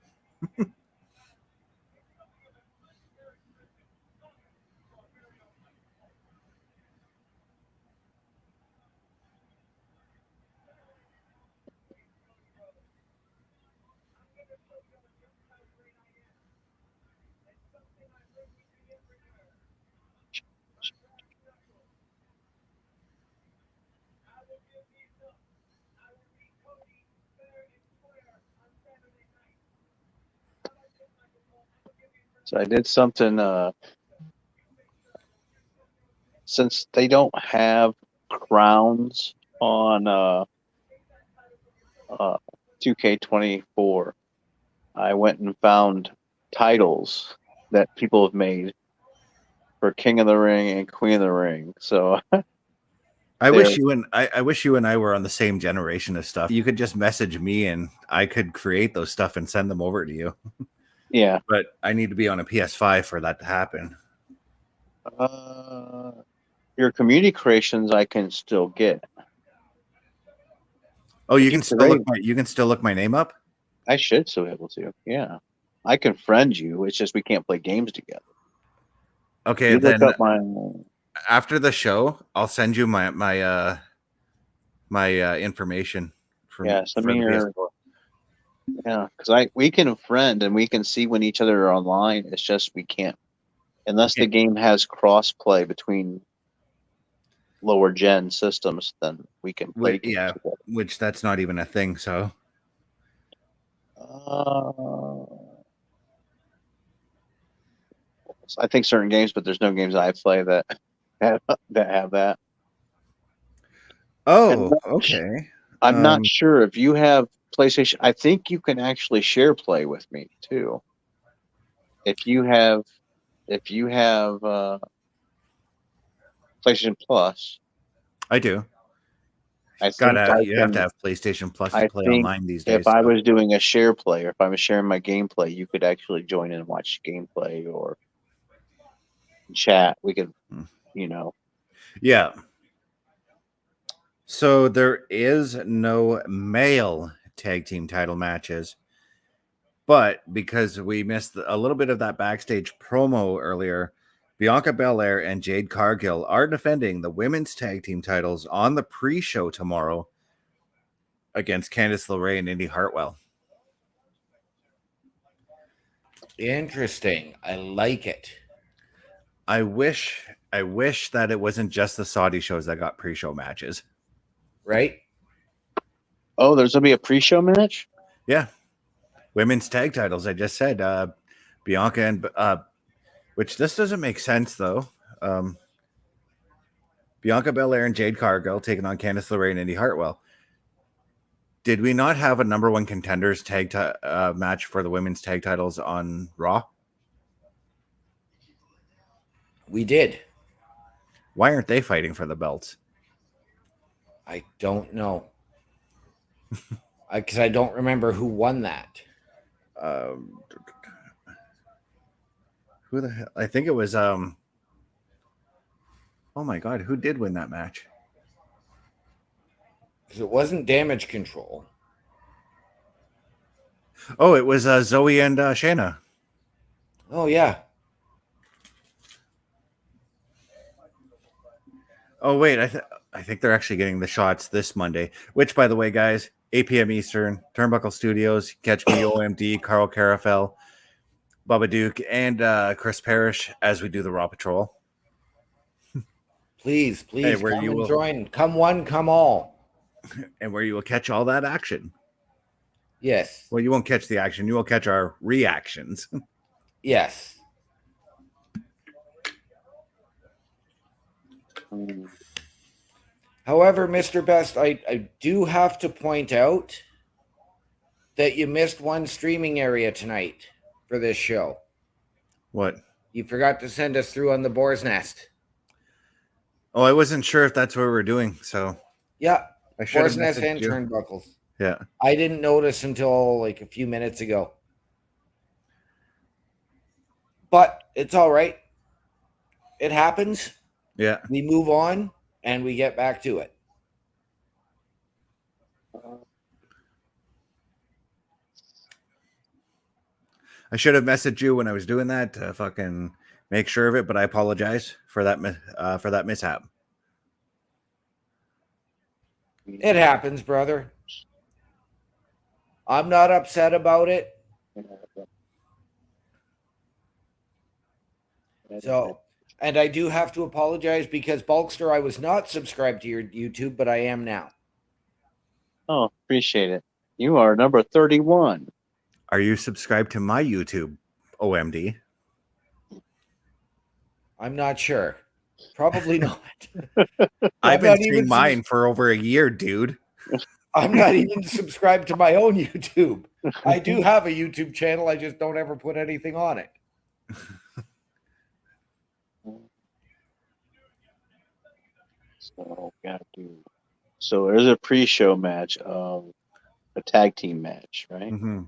So I did something since they don't have crowns on 2K24. I went and found titles that people have made for King of the Ring and Queen of the Ring. So I wish you and I were on the same generation of stuff. You could just message me and I could create those stuff and send them over to you. Yeah. But I need to be on a PS5 for that to happen. Your community creations I can still get. Oh, you can still look my name up? I should still be able to. Yeah. I can friend you. It's just we can't play games together. Okay, You then look up my after the show, I'll send you my information send me your PS4. Yeah, because we can friend and we can see when each other are online. It's just we can't unless the game has cross play between lower gen systems. Then we can play. Yeah, which that's not even a thing. So, I think certain games, but there's no games I play that have that. Oh, okay. I'm not sure if you have PlayStation. I think you can actually share play with me too. If you have PlayStation Plus, I do. You have to have PlayStation Plus to play online these days. If I was doing a share play, or if I was sharing my gameplay, you could actually join in and watch gameplay or chat. We could, Yeah. So there is no male tag team title matches, but because we missed a little bit of that backstage promo earlier, Bianca Belair and Jade Cargill are defending the women's tag team titles on the pre-show tomorrow against Candice LeRae and Indy Hartwell. Interesting. I like it. I wish that it wasn't just the Saudi shows that got pre-show matches. Right? Oh, there's gonna be a pre-show match? Yeah. Women's tag titles, I just said. Bianca and which this doesn't make sense though. Bianca Belair and Jade Cargill taking on Candice LeRae and Indy Hartwell. Did we not have a number one contenders match for the women's tag titles on Raw? We did. Why aren't they fighting for the belts? I don't know. Because I don't remember who won that. Who the hell? I think it was oh my god, who did win that match? Because it wasn't Damage Control. Oh, it was Zoe and Shayna. Oh, yeah. Oh wait, I think they're actually getting the shots this Monday. Which, by the way, guys, 8 p.m. Eastern, Turnbuckle Studios. Catch me, OMD, Carl Carafel, Bubba Duke, and Chris Parrish as we do the Raw Patrol. Please, Hey, come and join. Come one, come all. And where you will catch all that action. Yes. Well, you won't catch the action. You will catch our reactions. Yes. However, Mr. Best, I do have to point out that you missed one streaming area tonight for this show. What? You forgot to send us through on the Boar's Nest. Oh, I wasn't sure if that's what we were doing, so yeah, I should Boar's have Nest and you. Turnbuckles. Yeah, I didn't notice until like a few minutes ago, but it's all right. It happens. Yeah, we move on and we get back to it. I should have messaged you when I was doing that to fucking make sure of it, but I apologize for that mishap. It happens, brother. I'm not upset about it. So, and I do have to apologize because Bulkster, I was not subscribed to your YouTube, but I am now. Oh, appreciate it. You are number 31. Are you subscribed to my YouTube, OMD? I'm not sure. Probably not. I've been seeing mine for over a year, dude. I'm not even subscribed to my own YouTube. I do have a YouTube channel. I just don't ever put anything on it. So there's a pre-show match of a tag team match, right? Mm-hmm.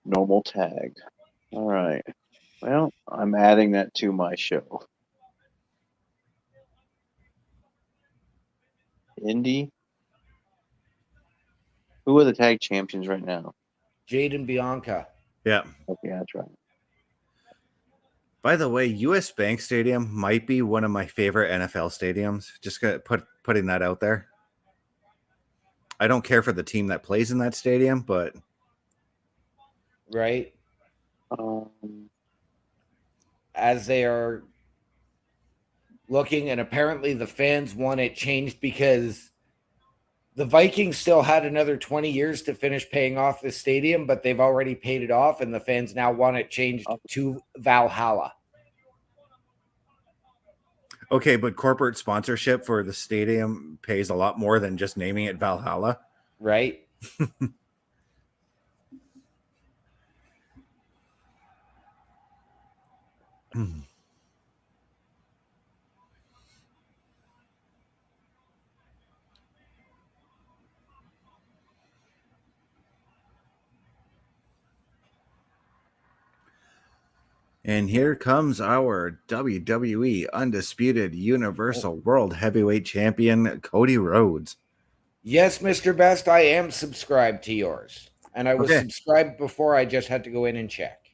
Normal tag. All right. Well, I'm adding that to my show. Indy. Who are the tag champions right now? Jade and Bianca. Yeah. Okay, that's right. By the way, US Bank Stadium might be one of my favorite NFL stadiums. Just gonna putting that out there. I don't care for the team that plays in that stadium, but right. As they are looking, and apparently the fans want it changed because the Vikings still had another 20 years to finish paying off the stadium, but they've already paid it off, and the fans now want it changed to Valhalla. Okay, but corporate sponsorship for the stadium pays a lot more than just naming it Valhalla. Right? And here comes our WWE Undisputed Universal World Heavyweight Champion, Cody Rhodes. Yes, Mr. Best, I am subscribed to yours. And I was subscribed before. I just had to go in and check.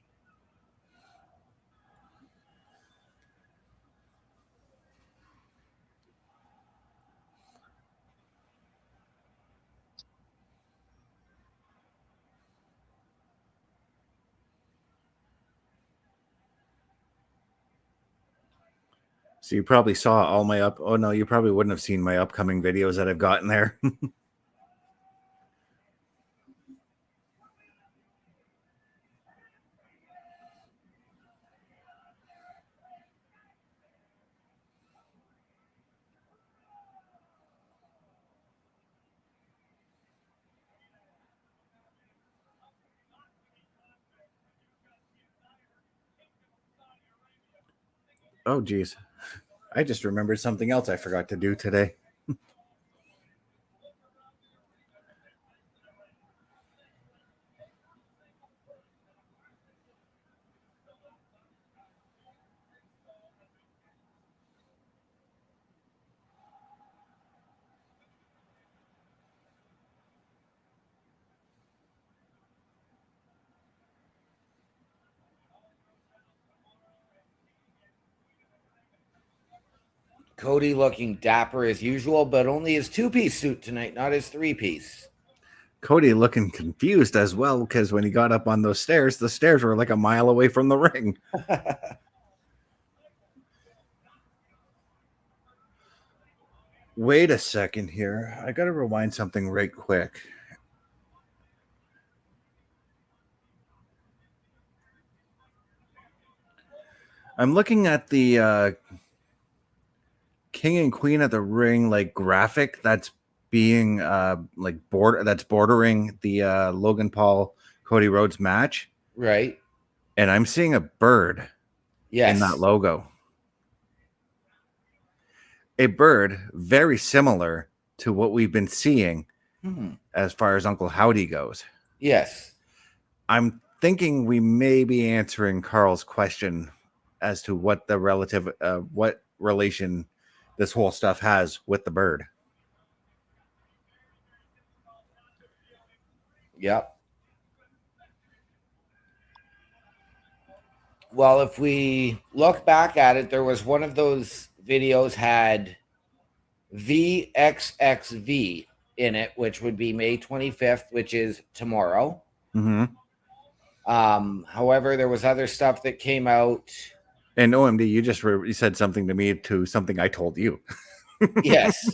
So you probably saw all my oh no, you probably wouldn't have seen my upcoming videos that I've gotten there. Oh, geez. I just remembered something else I forgot to do today. Cody looking dapper as usual, but only his two-piece suit tonight, not his three-piece. Cody looking confused as well, because when he got up on those stairs, the stairs were like a mile away from the ring. Wait a second here. I got to rewind something right quick. I'm looking at the King and Queen of the Ring like graphic that's being bordering the Logan Paul Cody Rhodes match, Right. and I'm seeing a bird Yes. in that logo. A bird very similar to what we've been seeing as far as Uncle Howdy goes. Yes. I'm thinking we may be answering Carl's question as to what the what relation this whole stuff has with the bird. Yep. Well, if we look back at it, there was one of those videos had VXXV in it, which would be May 25th, which is tomorrow. Mm-hmm. However, there was other stuff that came out. And OMD, you said something to me to something I told you. Yes.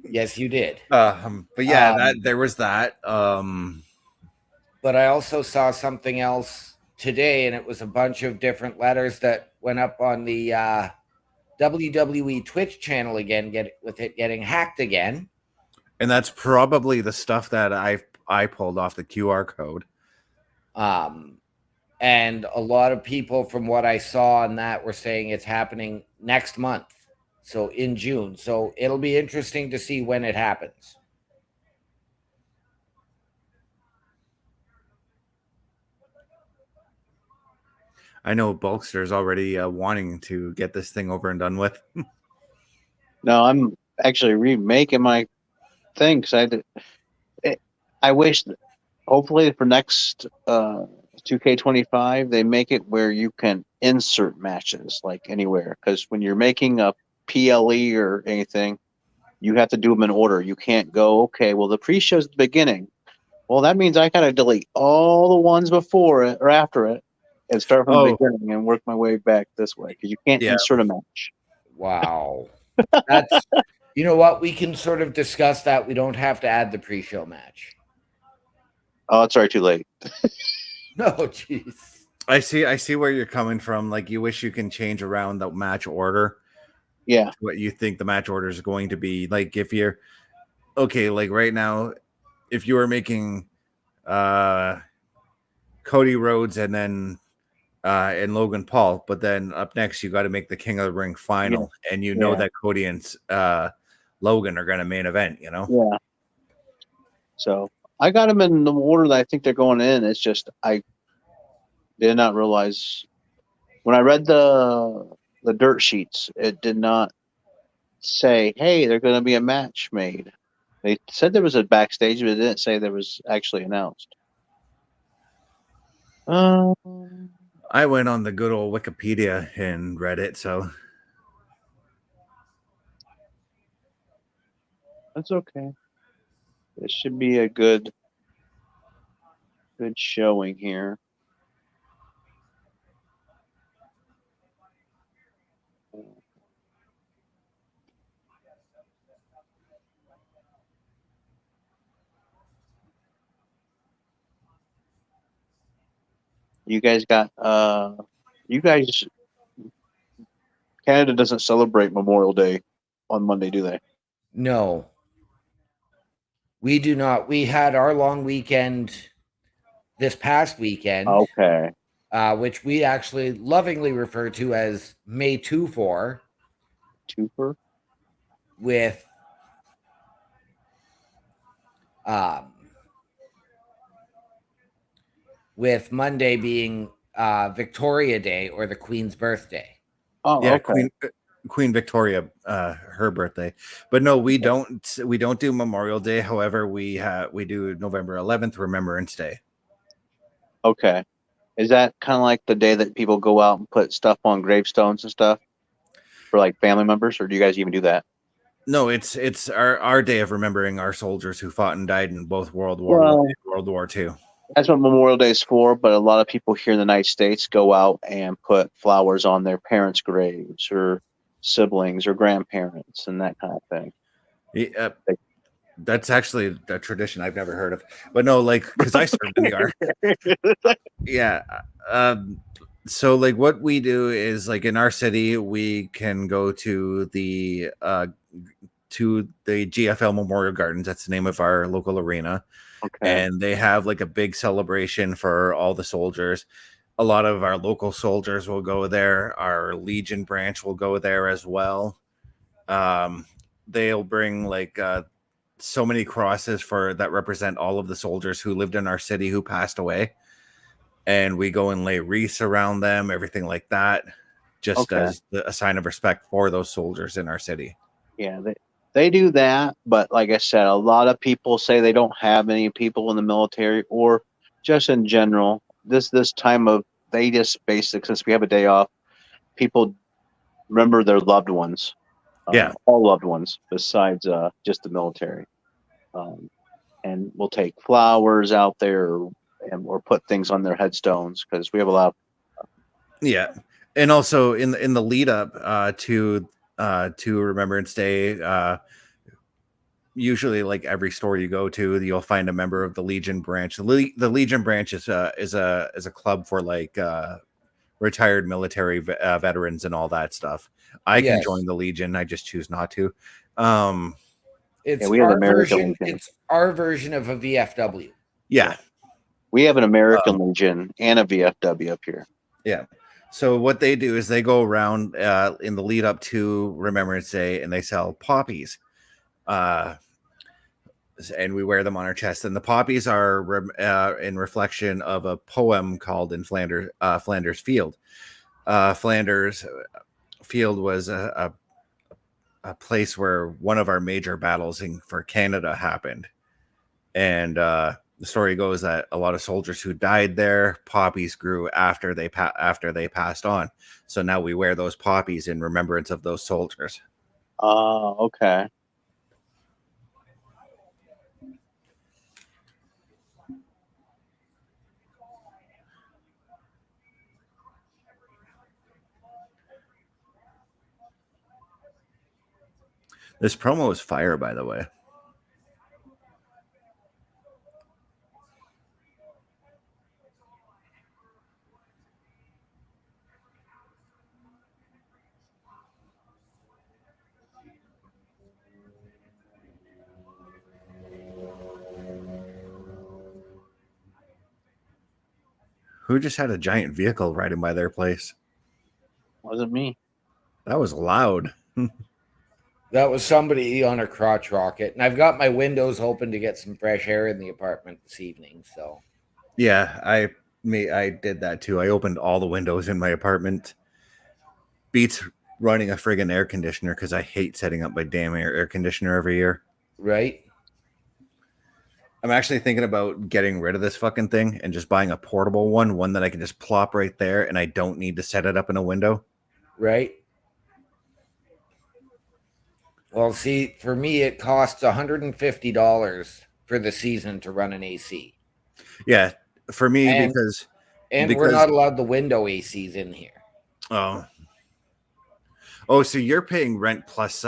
Yes, you did. But yeah, there was that. But I also saw something else today, and it was a bunch of different letters that went up on the WWE Twitch channel again, with it getting hacked again. And that's probably the stuff that I pulled off the QR code. And a lot of people, from what I saw on that, were saying it's happening next month, so in June. So it'll be interesting to see when it happens. I know Bulkster's already wanting to get this thing over and done with. No, I'm actually remaking my thing because I wish that hopefully for next 2K25 they make it where you can insert matches like anywhere, because when you're making a PLE or anything, you have to do them in order. You can't go, okay, well, the pre-show's at the beginning. Well, that means I gotta delete all the ones before it or after it and start from the beginning and work my way back this way, because you can't insert a match. Wow. That's, you know what? We can sort of discuss that. We don't have to add the pre-show match. Oh, it's already too late. No, jeez. I see where you're coming from. Like, you wish you can change around the match order. Yeah. What you think the match order is going to be. Like, if you're okay, like right now, if you were making Cody Rhodes and then and Logan Paul, but then up next you got to make the King of the Ring final, and you know that Cody and Logan are going to main event, you know? Yeah. So I got them in the order that I think they're going in. It's just I did not realize when I read the dirt sheets, it did not say, hey, they're going to be a match made. They said there was a backstage, but it didn't say there was actually announced. I went on the good old Wikipedia and read it, so that's okay. This should be a good showing here. You guys got Canada doesn't celebrate Memorial Day on Monday, do they? No. We do not. We had our long weekend this past weekend. Okay. which we actually lovingly refer to as May 2-4, Twofer. with with Monday being Victoria Day or the Queen's birthday. Oh, Yeah, okay. Queen Victoria, her birthday. But no, we don't do Memorial Day. However, we do November 11th, Remembrance Day. Okay. Is that kind of like the day that people go out and put stuff on gravestones and stuff for like family members, or do you guys even do that? No, it's our day of remembering our soldiers who fought and died in both World War I and World War II. That's what Memorial Day is for, but a lot of people here in the United States go out and put flowers on their parents' graves or siblings or grandparents and that kind of thing. Yeah, that's actually a tradition I've never heard of. But no, like, because I served in the army. Yeah. So like what we do is, like, in our city we can go to the GFL Memorial Gardens. That's the name of our local arena. Okay. And they have like a big celebration for all the soldiers. A lot of our local soldiers will go there. Our Legion branch will go there as well. They'll bring like so many crosses that represent all of the soldiers who lived in our city who passed away, and we go and lay wreaths around them, everything like that, just as a sign of respect for those soldiers in our city. Yeah, they do that, but like I said, a lot of people say they don't have any people in the military or just in general. This time of, they just basic, since we have a day off, people remember their loved ones. Yeah. All loved ones besides just the military. And we'll take flowers out there or put things on their headstones because we have a lot of, yeah. And also in the lead up to Remembrance Day, usually like every store you go to, you'll find a member of the Legion branch. The Legion branch is a club for like retired military veterans and all that stuff. I can join the Legion. I just choose not to. It's we have our American version. Legion. It's our version of a VFW. Yeah. We have an American Legion and a VFW up here. Yeah. So what they do is they go around in the lead up to Remembrance Day and they sell poppies. And we wear them on our chest. And the poppies are in reflection of a poem called "In Flanders Field." Flanders Field was a place where one of our major battles for Canada happened. And the story goes that a lot of soldiers who died there, poppies grew after they passed on. So now we wear those poppies in remembrance of those soldiers. Okay. This promo is fire, by the way. Who just had a giant vehicle riding by their place? Wasn't me. That was loud. That was somebody on a crotch rocket. And I've got my windows open to get some fresh air in the apartment this evening. So yeah, I did that too. I opened all the windows in my apartment. Beats running a friggin' air conditioner because I hate setting up my damn air conditioner every year. Right. I'm actually thinking about getting rid of this fucking thing and just buying a portable one that I can just plop right there and I don't need to set it up in a window. Right. Well, see, for me, it costs $150 for the season to run an AC. Yeah, for me, because we're not allowed the window ACs in here. Oh, so you're paying rent plus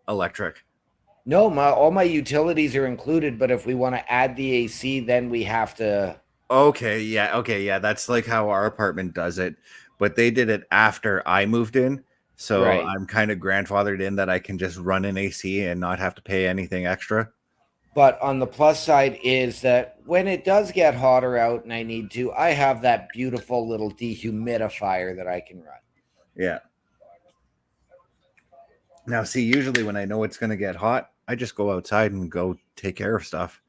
electric. No, all my utilities are included, but if we want to add the AC, then we have to. Okay, yeah. That's like how our apartment does it, but they did it after I moved in. So I'm kind of grandfathered in that I can just run an AC and not have to pay anything extra. But on the plus side is that when it does get hotter out and I need to, I have that beautiful little dehumidifier that I can run. Yeah. Now, see, usually when I know it's going to get hot, I just go outside and go take care of stuff.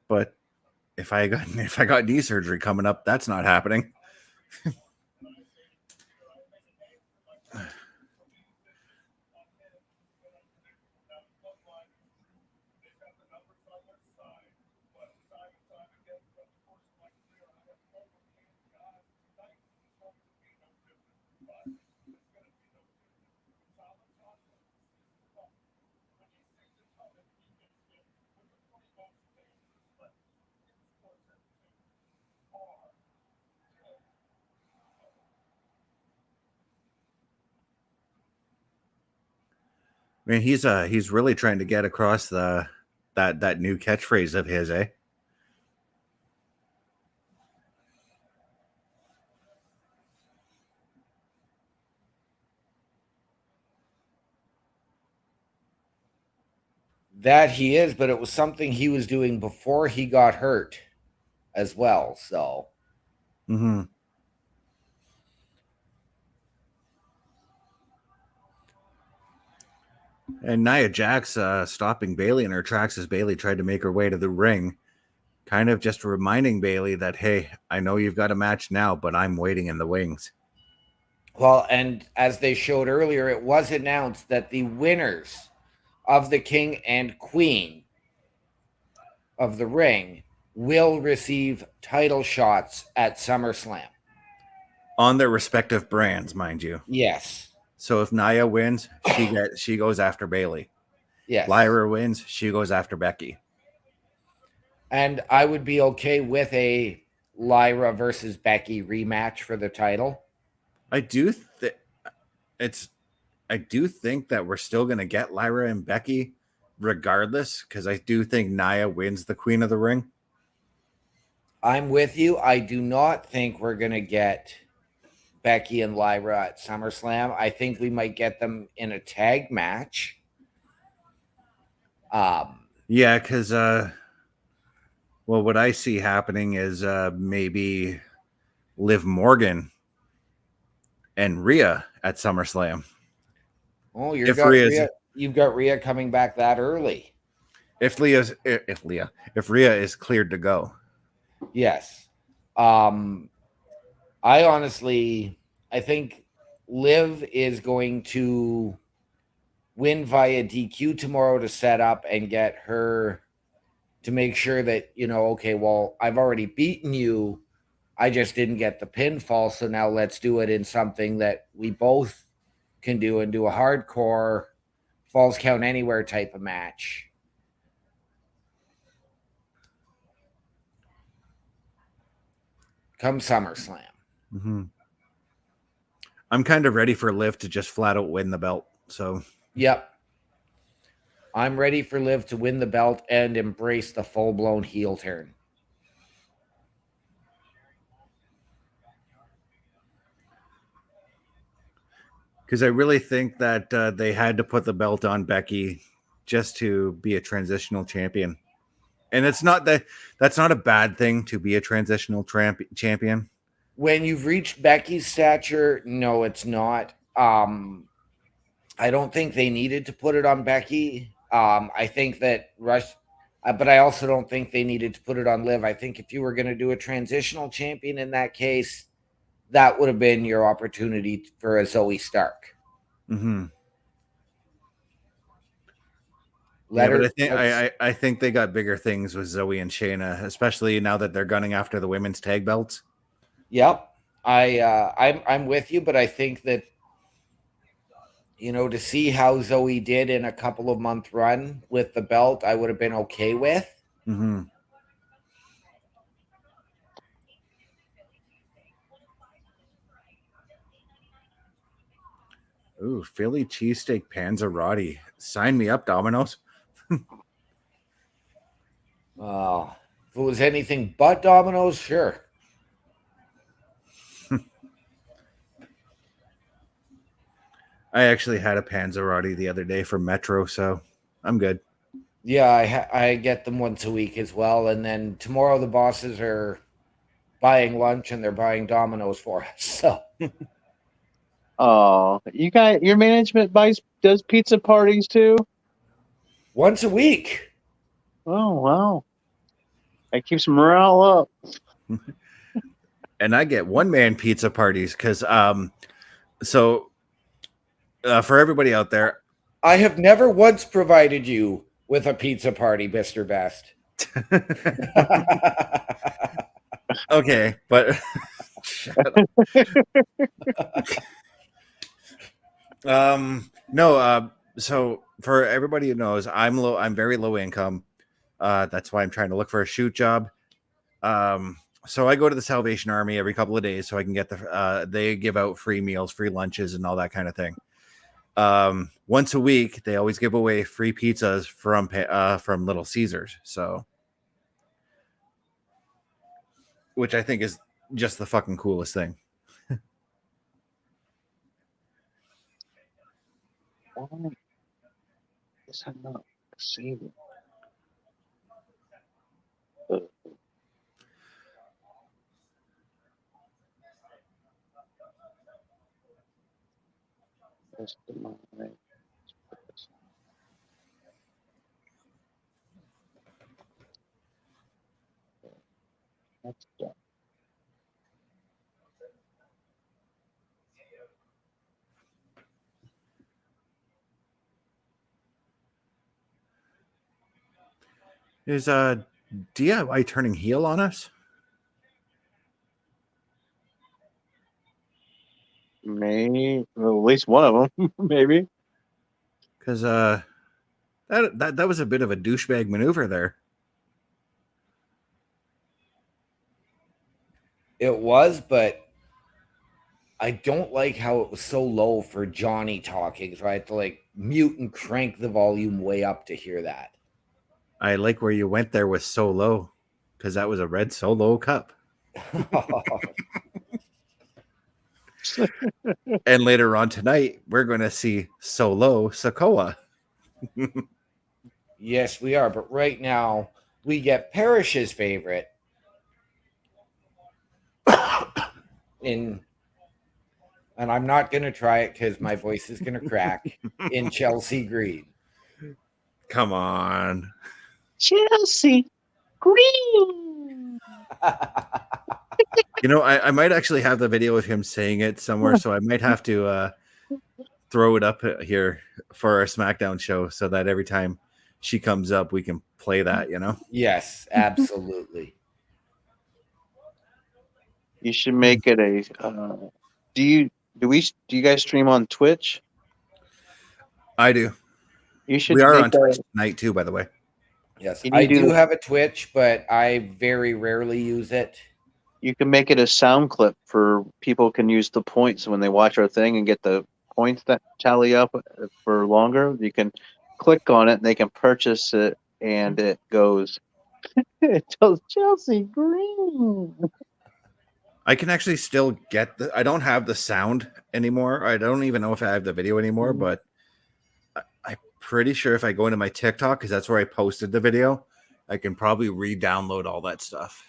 But if I got knee surgery coming up, that's not happening. I mean, he's really trying to get across that new catchphrase of his, eh? That he is, but it was something he was doing before he got hurt as well. So, Mm-hmm. And Nia Jax stopping Bayley in her tracks as Bayley tried to make her way to the ring, kind of just reminding Bayley that, hey, I know you've got a match now, but I'm waiting in the wings. well, and as they showed earlier, it was announced that the winners of the King and Queen of the Ring will receive title shots at SummerSlam. On their respective brands, mind you. Yes. So if Nia wins, she goes after Bayley. Yes. Lyra wins, she goes after Becky. And I would be okay with a Lyra versus Becky rematch for the title. I do think that we're still going to get Lyra and Becky regardless, because I do think Nia wins the Queen of the Ring. I'm with you. I do not think we're going to get Becky and Lyra at SummerSlam. I think we might get them in a tag match. Yeah, because well, what I see happening is maybe Liv Morgan and Rhea at SummerSlam. Oh, you've got Rhea coming back that early. If Rhea is cleared to go. Yes. I think Liv is going to win via DQ tomorrow to set up and get her to make sure that, okay, well, I've already beaten you. I just didn't get the pinfall. So now let's do it in something that we both can do and do a hardcore Falls Count Anywhere type of match. Come SummerSlam. Mm-hmm. I'm kind of ready for Liv to just flat out win the belt. So, yep. I'm ready for Liv to win the belt and embrace the full-blown heel turn. Because I really think that they had to put the belt on Becky just to be a transitional champion. And it's not that's not a bad thing to be a transitional champion. When you've reached Becky's stature, no, it's not. I don't think they needed to put it on Becky. I think that but I also don't think they needed to put it on Liv. I think if you were going to do a transitional champion in that case, that would have been your opportunity for a Zoe Stark. Mm-hmm. But I think they got bigger things with Zoe and Shayna, especially now that they're gunning after the women's tag belts. Yep, I'm with you, but I think that to see how Zoe did in a couple of month run with the belt, I would have been okay with. Mm-hmm. Ooh, Philly cheesesteak panzerotti. Sign me up, Domino's. If it was anything but Domino's, sure. I actually had a panzerotti the other day from Metro, so I'm good. Yeah, I get them once a week as well, and then tomorrow the bosses are buying lunch and they're buying Domino's for us. So Oh, you got your management does pizza parties too? once a week. Oh wow, that keeps morale up. And I get one-man pizza parties because for everybody out there, I have never once provided you with a pizza party, Mr. Best. okay, but no, so for everybody who knows, I'm very low income. That's why I'm trying to look for a shoot job. So I go to the Salvation Army every couple of days so I can get they give out free meals, free lunches, and all that kind of thing. Once a week, they always give away free pizzas from Little Caesars. So, which I think is just the fucking coolest thing. Why is that not saving? That's the money. That's done. Is DIY turning heel on us? Maybe, well, at least one of them, maybe. Because that was a bit of a douchebag maneuver there. It was, but I don't like how it was so low for Johnny talking. So I had to like mute and crank the volume way up to hear that. I like where you went there with Solo, because that was a red Solo cup. And later on tonight, we're going to see Solo Sokoa. Yes, we are. But right now, we get Parrish's favorite and I'm not going to try it because my voice is going to crack in Chelsea Green. Come on. Chelsea Green. You know, I might actually have the video of him saying it somewhere, so I might have to throw it up here for our SmackDown show so that every time she comes up, we can play that, you know? Yes, absolutely. You should make it a. Do you guys stream on Twitch? I do. You should. We are make on Twitch tonight too, by the way. Yes, You I need to- do have a Twitch, but I very rarely use it. You can make it a sound clip for people can use the points when they watch our thing and get the points that tally up for longer. You can click on it and they can purchase it, and it goes. It tells Chelsea Green. I can actually still get I don't have the sound anymore. I don't even know if I have the video anymore, but I'm pretty sure if I go into my TikTok, because that's where I posted the video, I can probably re-download all that stuff.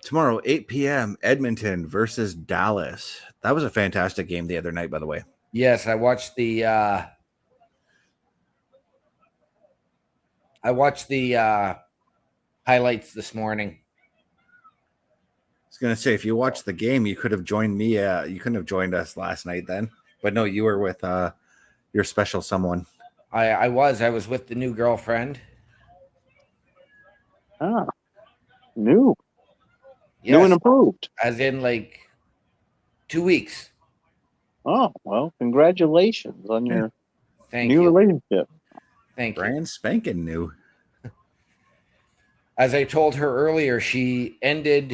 Tomorrow, 8 p.m., Edmonton versus Dallas. That was a fantastic game the other night, by the way. Yes, I watched the highlights this morning. I was going to say, if you watched the game, you could have joined me. You couldn't have joined us last night then. But no, you were with your special someone. I was with the new girlfriend. Ah, new. Yes, New and improved. as in like 2 weeks. Oh, well, congratulations on your Thank new you. relationship. Thank you. Brand spanking new. As I told her earlier, she ended,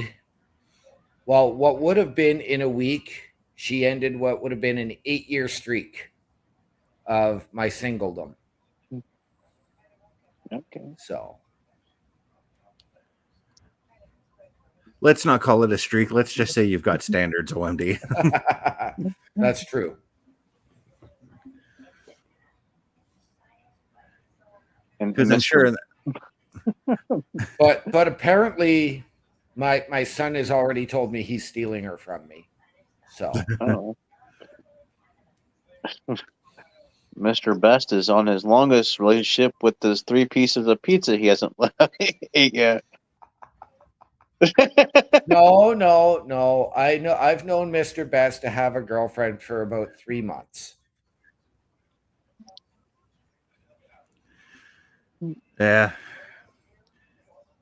well, what would have been in a week, she ended what would have been an 8-year streak of my singledom. Okay. So Let's not call it a streak. Let's just say you've got standards, OMD. that's true. And Because I'm sure But apparently, my son has already told me he's stealing her from me. So oh, Mr. Best is on his longest relationship with his 3 pieces of pizza he hasn't ate yet. no. I've known Mr. Best to have a girlfriend for about 3 months. yeah.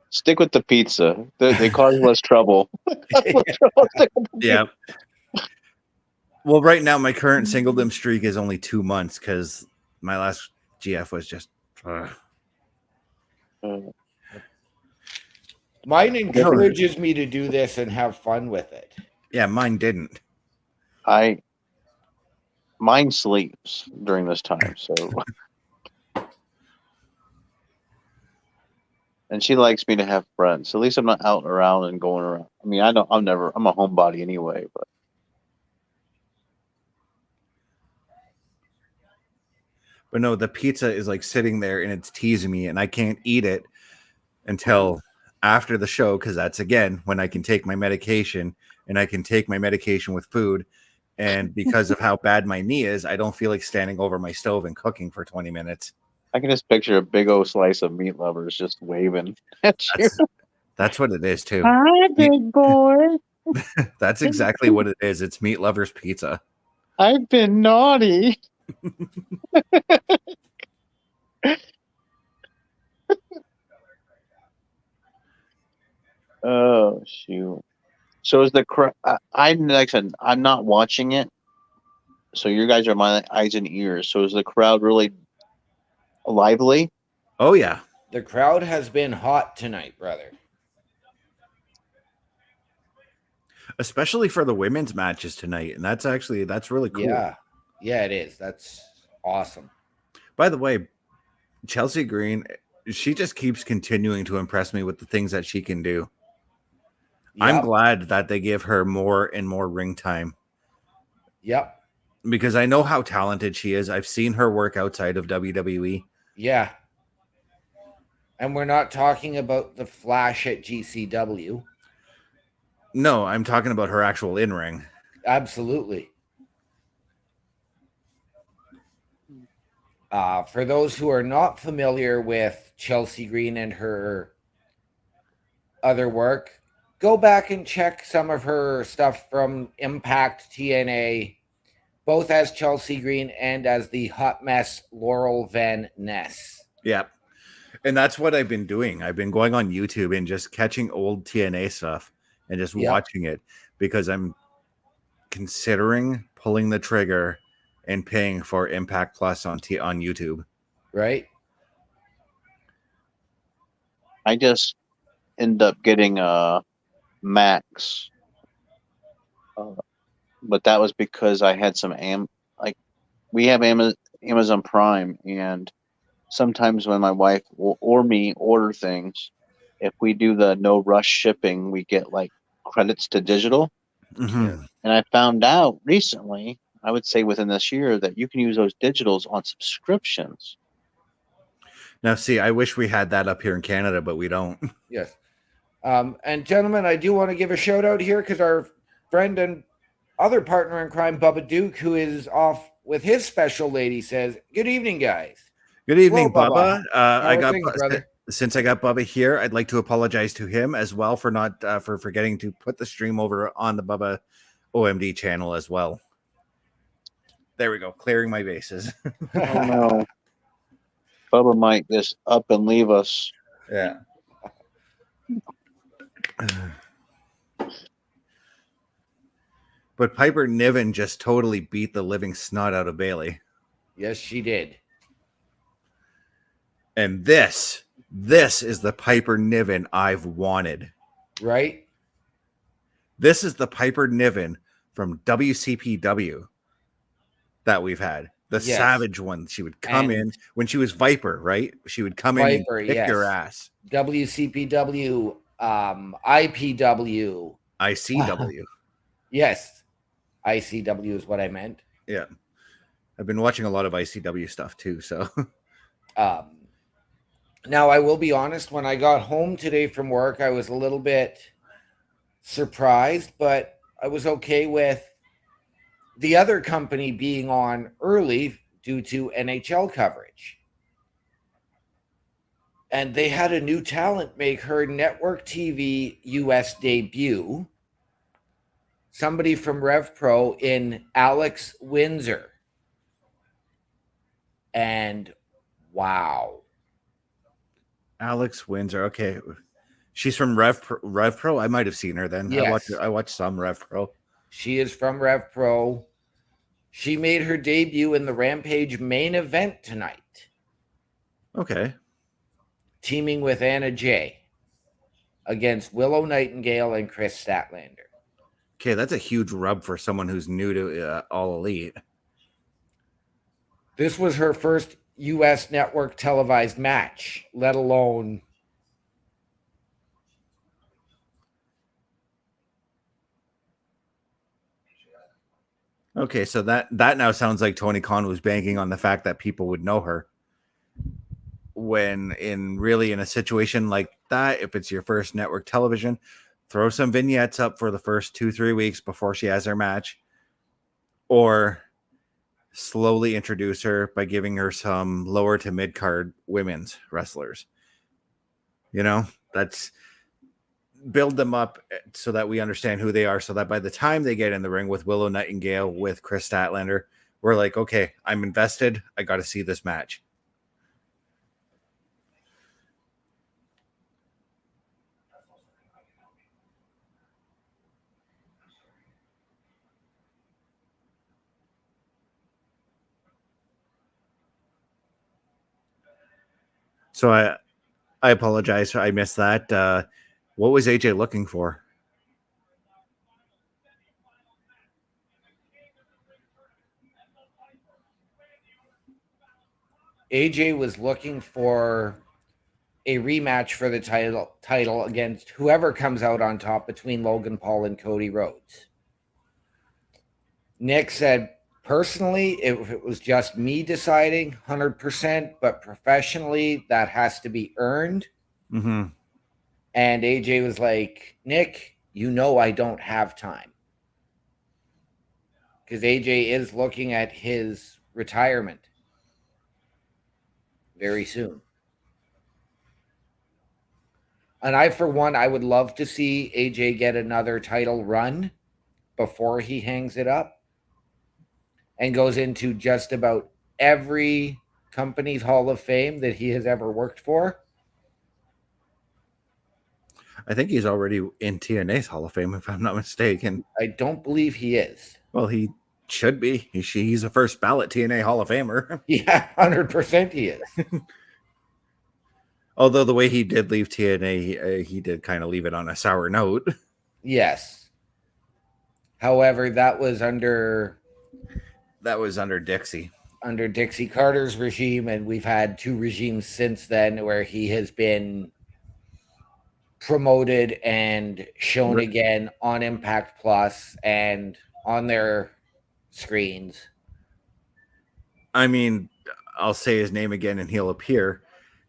Stick with the pizza. They cause less trouble. Yeah. Well, right now my current singledom streak is only 2 months because my last GF was just. Mine encourages me to do this and have fun with it. Yeah, mine didn't. Mine sleeps during this time, so. And she likes me to have friends. At least I'm not out and around and going around. I mean, I'm a homebody anyway, but. But no, the pizza is like sitting there and it's teasing me, and I can't eat it until after the show because that's again when I can take my medication, and I can take my medication with food. And because of how bad my knee is, I don't feel like standing over my stove and cooking for 20 minutes. I can just picture a big old slice of meat lovers just waving at you. That's what it is too. Hi, big boy. That's exactly what it is. It's meat lovers pizza. I've been naughty. Oh shoot! So is the crowd? Like I said, I'm not watching it. So you guys are my eyes and ears. So is the crowd really lively? Oh yeah. The crowd has been hot tonight, brother. Especially for the women's matches tonight, and that's really cool. Yeah, it is. That's awesome. By the way, Chelsea Green, she just keeps continuing to impress me with the things that she can do. Yep. I'm glad that they give her more and more ring time. Yep. Because I know how talented she is. I've seen her work outside of WWE. Yeah. And we're not talking about the flash at GCW. No, I'm talking about her actual in-ring. Absolutely. For those who are not familiar with Chelsea Green and her other work, go back and check some of her stuff from Impact TNA, both as Chelsea Green and as the hot mess Laurel Van Ness. Yeah. And that's what I've been doing. I've been going on YouTube and just catching old TNA stuff and just watching it because I'm considering pulling the trigger and paying for Impact Plus on YouTube. Right. I just end up getting Max, but that was because I had some we have Amazon Prime, and sometimes when my wife or me order things, if we do the no rush shipping, we get like credits to digital. Mm-hmm. And I found out recently, I would say within this year, that you can use those digitals on subscriptions. Now, see, I wish we had that up here in Canada, but we don't. Yes. And gentlemen, I do want to give a shout out here because our friend and other partner in crime, Bubba Duke, who is off with his special lady, says, "Good evening, guys." Good evening, Hello, Bubba. brother? Since I got Bubba here, I'd like to apologize to him as well for not for forgetting to put the stream over on the Bubba OMD channel as well. There we go, clearing my bases. Oh no, Bubba might just up and leave us. Yeah. But Piper Niven just totally beat the living snot out of Bayley. Yes, she did. And this is the Piper Niven I've wanted. Right? This is the Piper Niven from WCPW that we've had. The savage one. She would come in when she was Viper, right? She would come in and kick your ass. WCPW, IPW. ICW. Yes. ICW is what I meant. Yeah. I've been watching a lot of ICW stuff too, so. Now, I will be honest, when I got home today from work, I was a little bit surprised, but I was okay with the other company being on early due to NHL coverage. And they had a new talent make her network TV US debut. Somebody from Rev Pro in Alex Windsor. And wow. Alex Windsor. Okay. She's from Rev Pro. I might have seen her then. Yes, I watched some Rev Pro. she is from Rev Pro. She made her debut in the Rampage main event tonight, Okay. teaming with Anna Jay against Willow Nightingale and Chris Statlander. Okay, that's a huge rub for someone who's new to All Elite. This was her first US network televised match, let alone Okay, so that now sounds like Tony Khan was banking on the fact that people would know her. When in a situation like that, if it's your first network television, throw some vignettes up for the first 2-3 weeks before she has her match, or slowly introduce her by giving her some lower to mid card women's wrestlers. That's build them up so that we understand who they are, so that by the time they get in the ring with Willow Nightingale, with Chris Statlander, we're like, okay, I'm invested. I got to see this match. So I apologize. I missed that. What was AJ looking for? AJ was looking for a rematch for the title against whoever comes out on top between Logan Paul and Cody Rhodes. Nick said, personally, if it was just me deciding 100%, but professionally, that has to be earned. Mm-hmm. And AJ was like, Nick, I don't have time. Because AJ is looking at his retirement very soon. And for one, I would love to see AJ get another title run before he hangs it up and goes into just about every company's Hall of Fame that he has ever worked for. I think he's already in TNA's Hall of Fame, if I'm not mistaken. I don't believe he is. Well, he should be. He's a first ballot TNA Hall of Famer. Yeah, 100% he is. Although the way he did leave TNA, he did kind of leave it on a sour note. Yes. However, that was under Dixie. Under Dixie Carter's regime, and we've had 2 regimes since then where he has been promoted and shown again on Impact Plus and on their screens. I mean, I'll say his name again and he'll appear.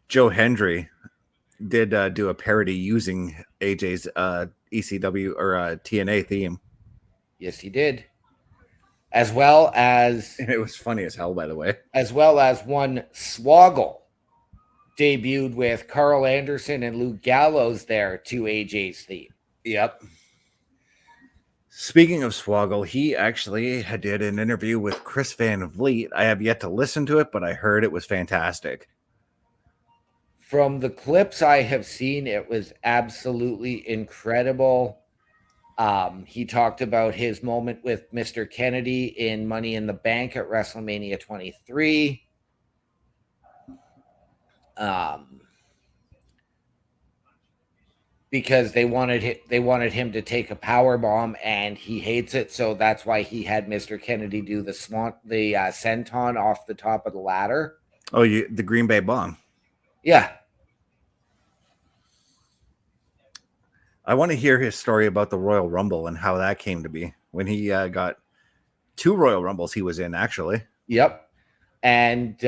Joe Hendry did do a parody using AJ's ECW or TNA theme. Yes, he did. As well as... And it was funny as hell, by the way. As well as one Swoggle debuted with Carl Anderson and Luke Gallows there to AJ's theme. Yep. Speaking of Swoggle, he actually did an interview with Chris Van Vliet. I have yet to listen to it, but I heard it was fantastic. From the clips I have seen, it was absolutely incredible. He talked about his moment with Mr. Kennedy in Money in the Bank at WrestleMania 23. Because they wanted him to take a power bomb, and he hates it, so that's why he had Mr. Kennedy do the senton off the top of the ladder. Oh, the Green Bay Bomb. Yeah. I want to hear his story about the Royal Rumble and how that came to be when he got 2 Royal Rumbles he was in, actually. Yep. And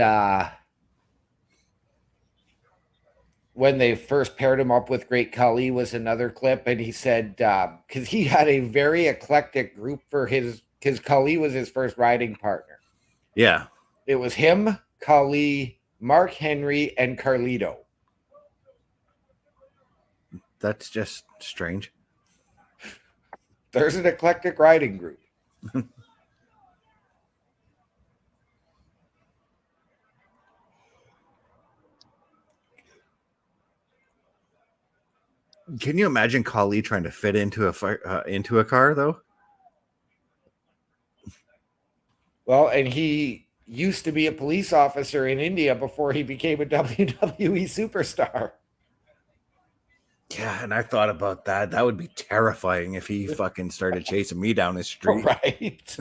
when they first paired him up with Great Khali was another clip, and he said because he had a very eclectic group for his, because Khali was his first riding partner. Yeah. It was him, Khali, Mark Henry, and Carlito. That's just strange. There's an eclectic riding group. Can you imagine Khali trying to fit into a car though? Well, and he used to be a police officer in India before he became a WWE superstar. Yeah, and I thought about that. That would be terrifying if he fucking started chasing me down the street. Right.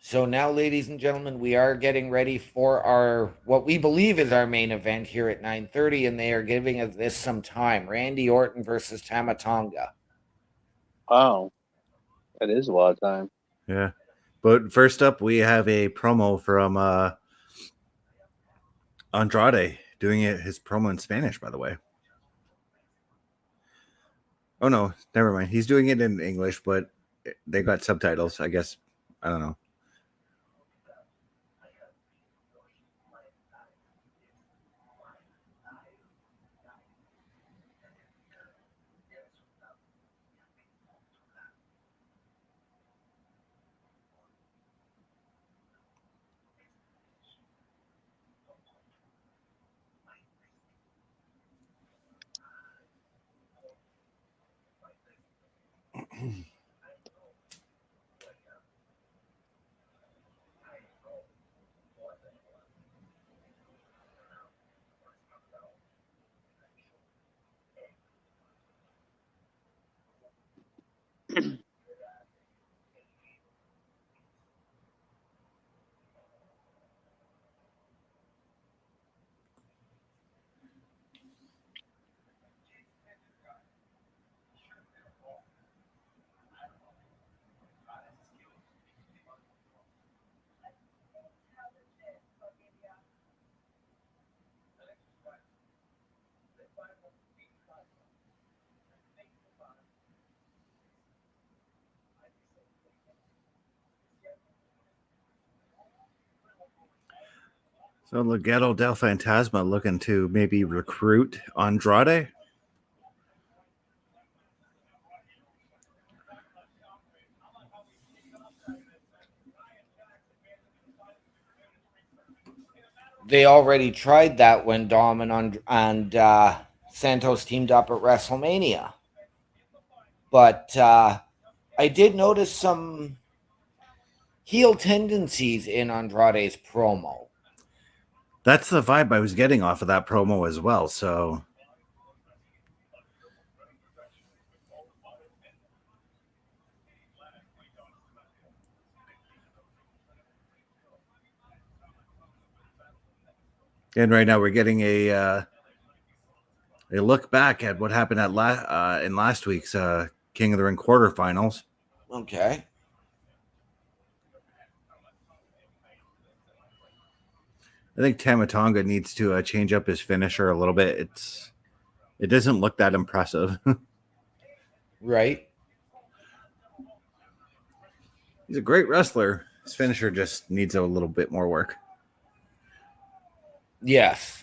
So now, ladies and gentlemen, we are getting ready for our, what we believe is our main event here at 9:30, and they are giving us this some time. Randy Orton versus Tama Tonga. Wow. That is a lot of time. Yeah. But first up, we have a promo from Andrade doing his promo in Spanish, by the way. Oh, no, never mind. He's doing it in English, but they got subtitles, I guess. I don't know. So Legado del Fantasma looking to maybe recruit Andrade. They already tried that when Dom and Santos teamed up at WrestleMania. But I did notice some heel tendencies in Andrade's promo. That's the vibe I was getting off of that promo as well. So and right now we're getting a look back at what happened at in last week's King of the Ring quarterfinals. Okay. I think Tama Tonga needs to change up his finisher a little bit. It doesn't look that impressive. Right. He's a great wrestler. His finisher just needs a little bit more work. Yes.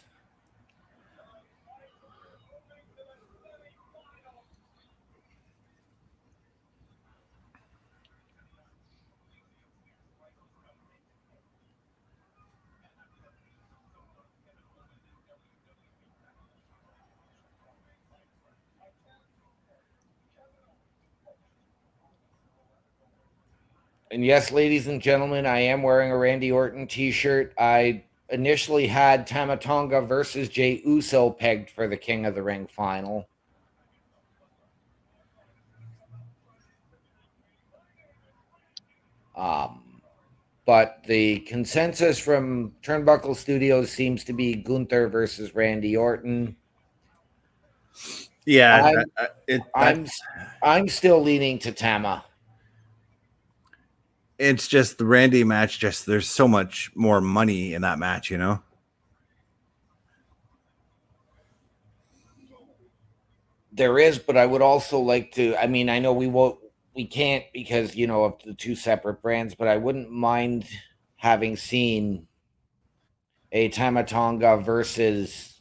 And yes, ladies and gentlemen, I am wearing a Randy Orton t-shirt. I initially had Tama Tonga versus Jey Uso pegged for the King of the Ring final. But the consensus from Turnbuckle Studios seems to be Gunther versus Randy Orton. Yeah, I'm still leaning to Tama. It's just the Randy match. Just there's so much more money in that match, you know. There is, but I would also like to. I mean, I know we can't because of the two separate brands, but I wouldn't mind having seen a Tama Tonga versus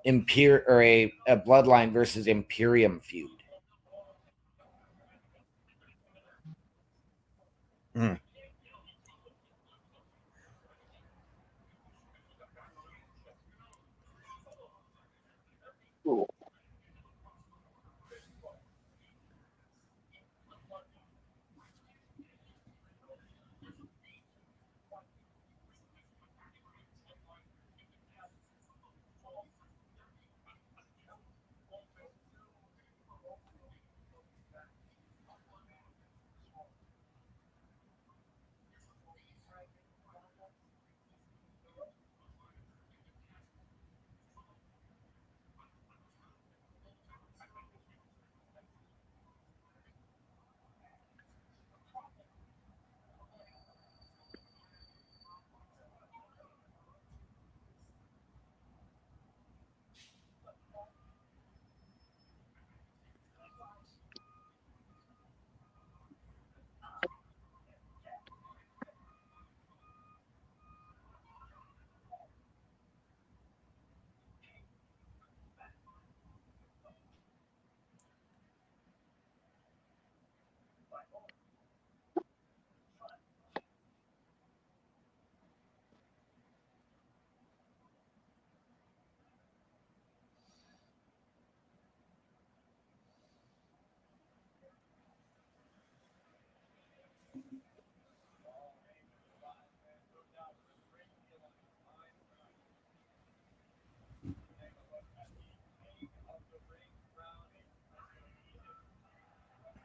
or a Bloodline versus Imperium feud. Mm. Cool.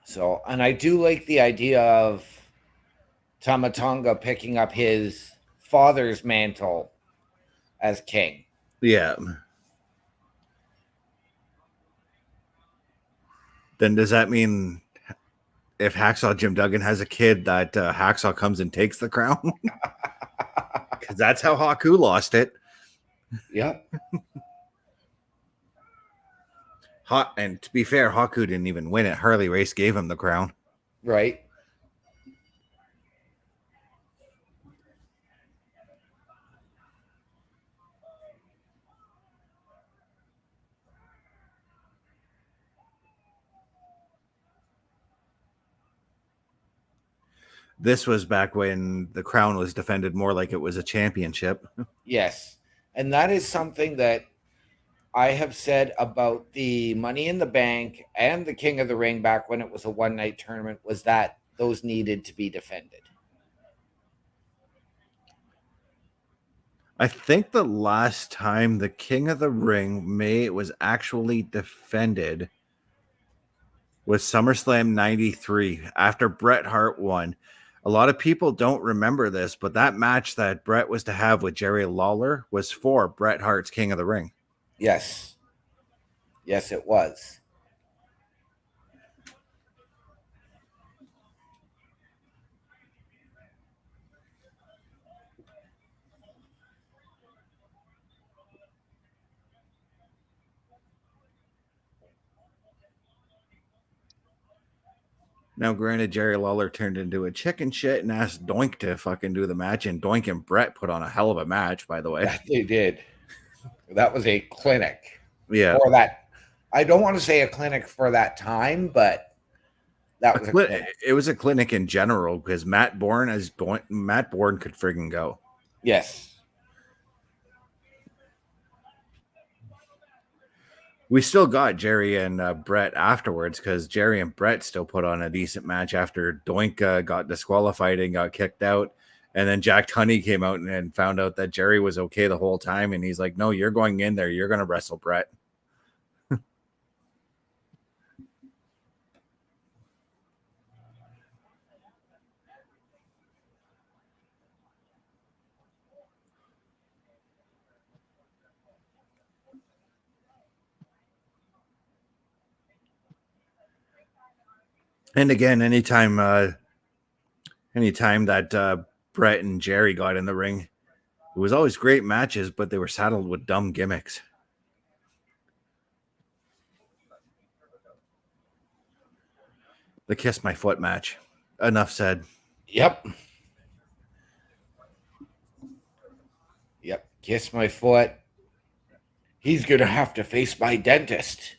So, and I do like the idea of Tama Tonga picking up his father's mantle as king. Yeah. Then does that mean if Hacksaw Jim Duggan has a kid that Hacksaw comes and takes the crown? Because that's how Haku lost it. Yep. And to be fair, Haku didn't even win it. Harley Race gave him the crown. Right. This was back when the crown was defended more like it was a championship. Yes. And that is something that I have said about the Money in the Bank and the King of the Ring back when it was a one-night tournament, was that those needed to be defended. I think the last time the King of the Ring was actually defended was SummerSlam 93 after Bret Hart won. A lot of people don't remember this, but that match that Bret was to have with Jerry Lawler was for Bret Hart's King of the Ring. Yes. Yes, it was. Now, granted, Jerry Lawler turned into a chicken shit and asked Doink to fucking do the match, and Doink and Bret put on a hell of a match, by the way. That they did. That was a clinic. Yeah. For that. I don't want to say a clinic for that time, but that was a clinic. It was a clinic in general because Matt Bourne could friggin' go. Yes. We still got Jerry and Bret afterwards because Jerry and Bret still put on a decent match after Doink got disqualified and got kicked out. And then Jack Tunney came out and found out that Jerry was okay the whole time. And he's like, no, you're going in there. You're going to wrestle Bret. And again, anytime that Brett and Jerry got in the ring, it was always great matches, but they were saddled with dumb gimmicks. The Kiss My Foot match. Enough said. Yep. Kiss my foot. He's gonna have to face my dentist.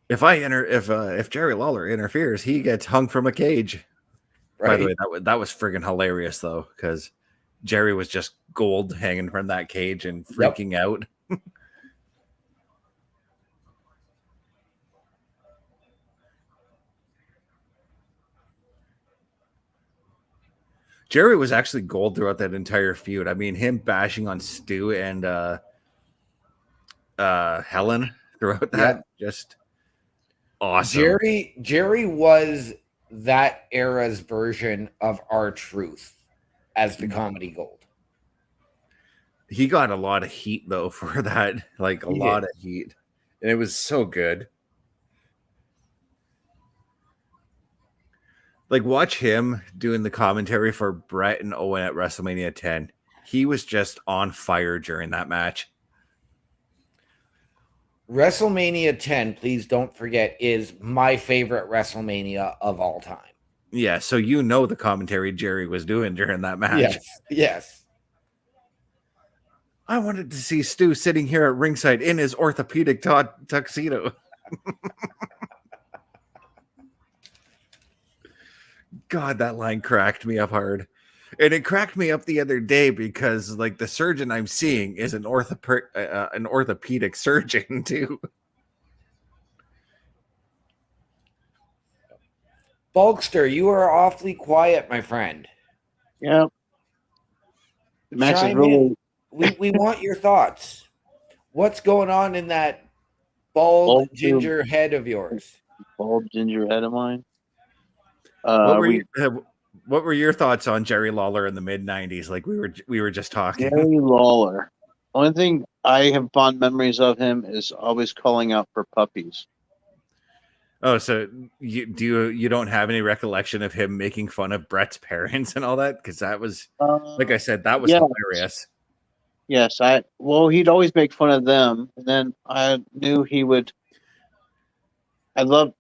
If Jerry Lawler interferes, he gets hung from a cage. Right? By the way, that was friggin' hilarious though, because Jerry was just gold hanging from that cage and freaking out. Jerry was actually gold throughout that entire feud. I mean, him bashing on Stu and Helen throughout that, just awesome. Jerry was that era's version of R-Truth as the comedy gold. He got a lot of heat though for that, like a lot of heat, and it was so good. Like, watch him doing the commentary for Brett and Owen at WrestleMania 10. He was just on fire during that match. WrestleMania 10, please don't forget, is my favorite WrestleMania of all time. Yeah, so you know the commentary Jerry was doing during that match. Yes. I wanted to see Stu sitting here at ringside in his orthopedic tuxedo. God, that line cracked me up hard. And it cracked me up the other day because, like, the surgeon I'm seeing is an orthopedic surgeon, too. Bulkster, you are awfully quiet, my friend. Yeah. The match is Chime really. in. We want your thoughts. What's going on in that bald ginger head of yours? Bald ginger head of mine. What were your thoughts on Jerry Lawler in the mid '90s? Like we were just talking. Jerry Lawler. Only thing I have fond memories of him is always calling out for puppies. Oh, so you don't have any recollection of him making fun of Brett's parents and all that? Because that was, like I said, that was hilarious. Yes, he'd always make fun of them, and then I knew he would. I loved.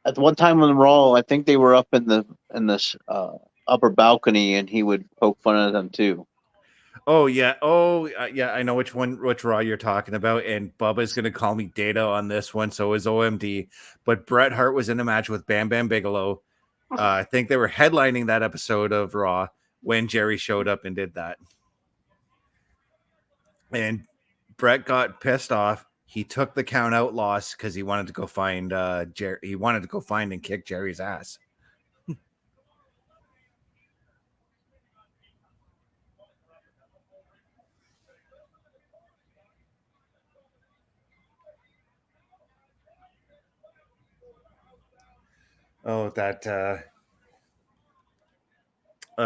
At one time on Raw, I think they were up in this upper balcony, and he would poke fun of them too. Oh yeah, yeah. I know which Raw you're talking about, and Bubba's gonna call me Data on this one. So is OMD. But Bret Hart was in a match with Bam Bam Bigelow. I think they were headlining that episode of Raw when Jerry showed up and did that. And Bret got pissed off. He took the count out loss because he wanted to go find Jerry. He wanted to go find and kick Jerry's ass. Oh, that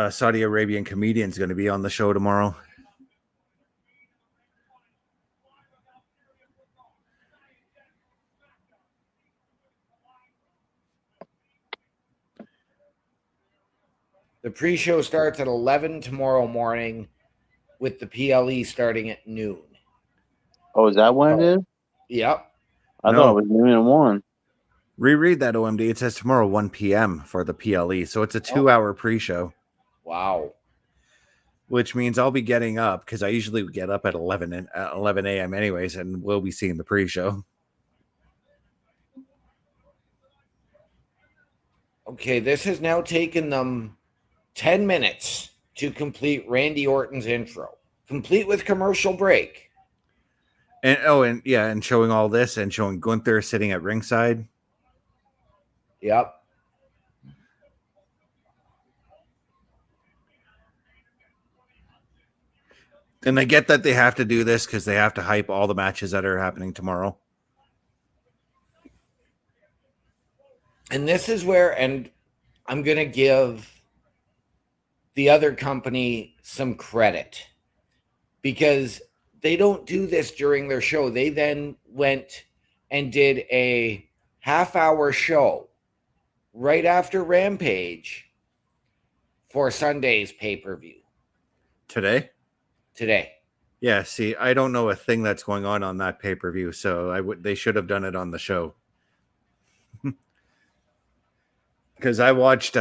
Saudi Arabian comedian is going to be on the show tomorrow. The pre-show starts at 11 tomorrow morning with the PLE starting at noon. Oh, is that when it is? Yep. I thought it was noon and 1. Reread that, OMD. It says tomorrow 1 p.m. for the PLE. So it's a 2-hour pre-show. Wow. Which means I'll be getting up because I usually get up at 11 a.m. anyways, and we'll be seeing the pre-show. Okay, this has now taken them 10 minutes to complete Randy Orton's intro, complete with commercial break. And showing all this and showing Gunther sitting at ringside. Yep. And I get that they have to do this because they have to hype all the matches that are happening tomorrow. And this is where, and I'm going to give the other company some credit because they don't do this during their show. They then went and did a half-hour show right after Rampage for Sunday's pay-per-view Today? today. Yeah, see, I don't know a thing that's going on that pay-per-view, so they should have done it on the show. Because I watched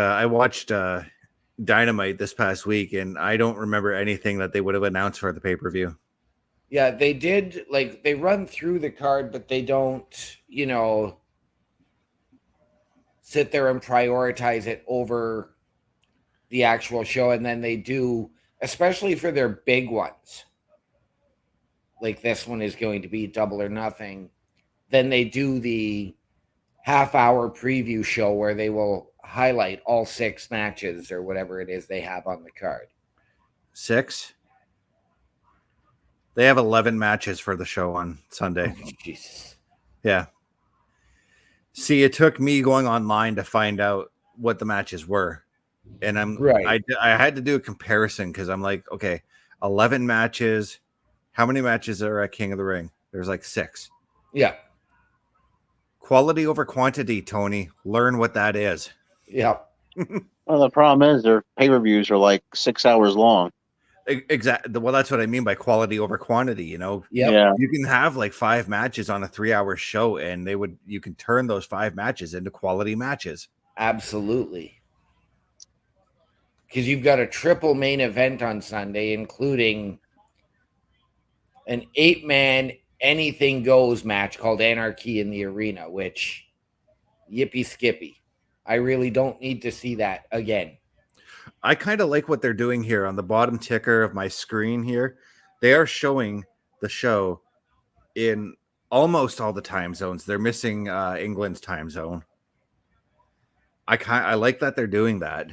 Dynamite this past week, and I don't remember anything that they would have announced for the pay-per-view. Yeah, they did, like, they run through the card, but they don't, sit there and prioritize it over the actual show. And then they do, especially for their big ones, like this one is going to be Double or Nothing, then they do the half-hour preview show where they will highlight all 6 matches or whatever it is they have on the card. 6? They have 11 matches for the show on Sunday. Oh, Jesus. Yeah. See, it took me going online to find out what the matches were. And I had to do a comparison because I'm like, okay, 11 matches. How many matches are at King of the Ring? There's like 6. Yeah. Quality over quantity, Tony. Learn what that is. Yeah. Well, the problem is their pay-per-views are like 6 hours long. Exactly. Well, that's what I mean by quality over quantity. Yep. Yeah. You can have like 5 matches on a 3-hour show, and you can turn those 5 matches into quality matches. Absolutely. Because you've got a triple main event on Sunday, including an 8-man anything goes match called Anarchy in the Arena, which yippee skippy. I really don't need to see that again. I kind of like what they're doing here on the bottom ticker of my screen here. They are showing the show in almost all the time zones. They're missing England's time zone. I like that they're doing that.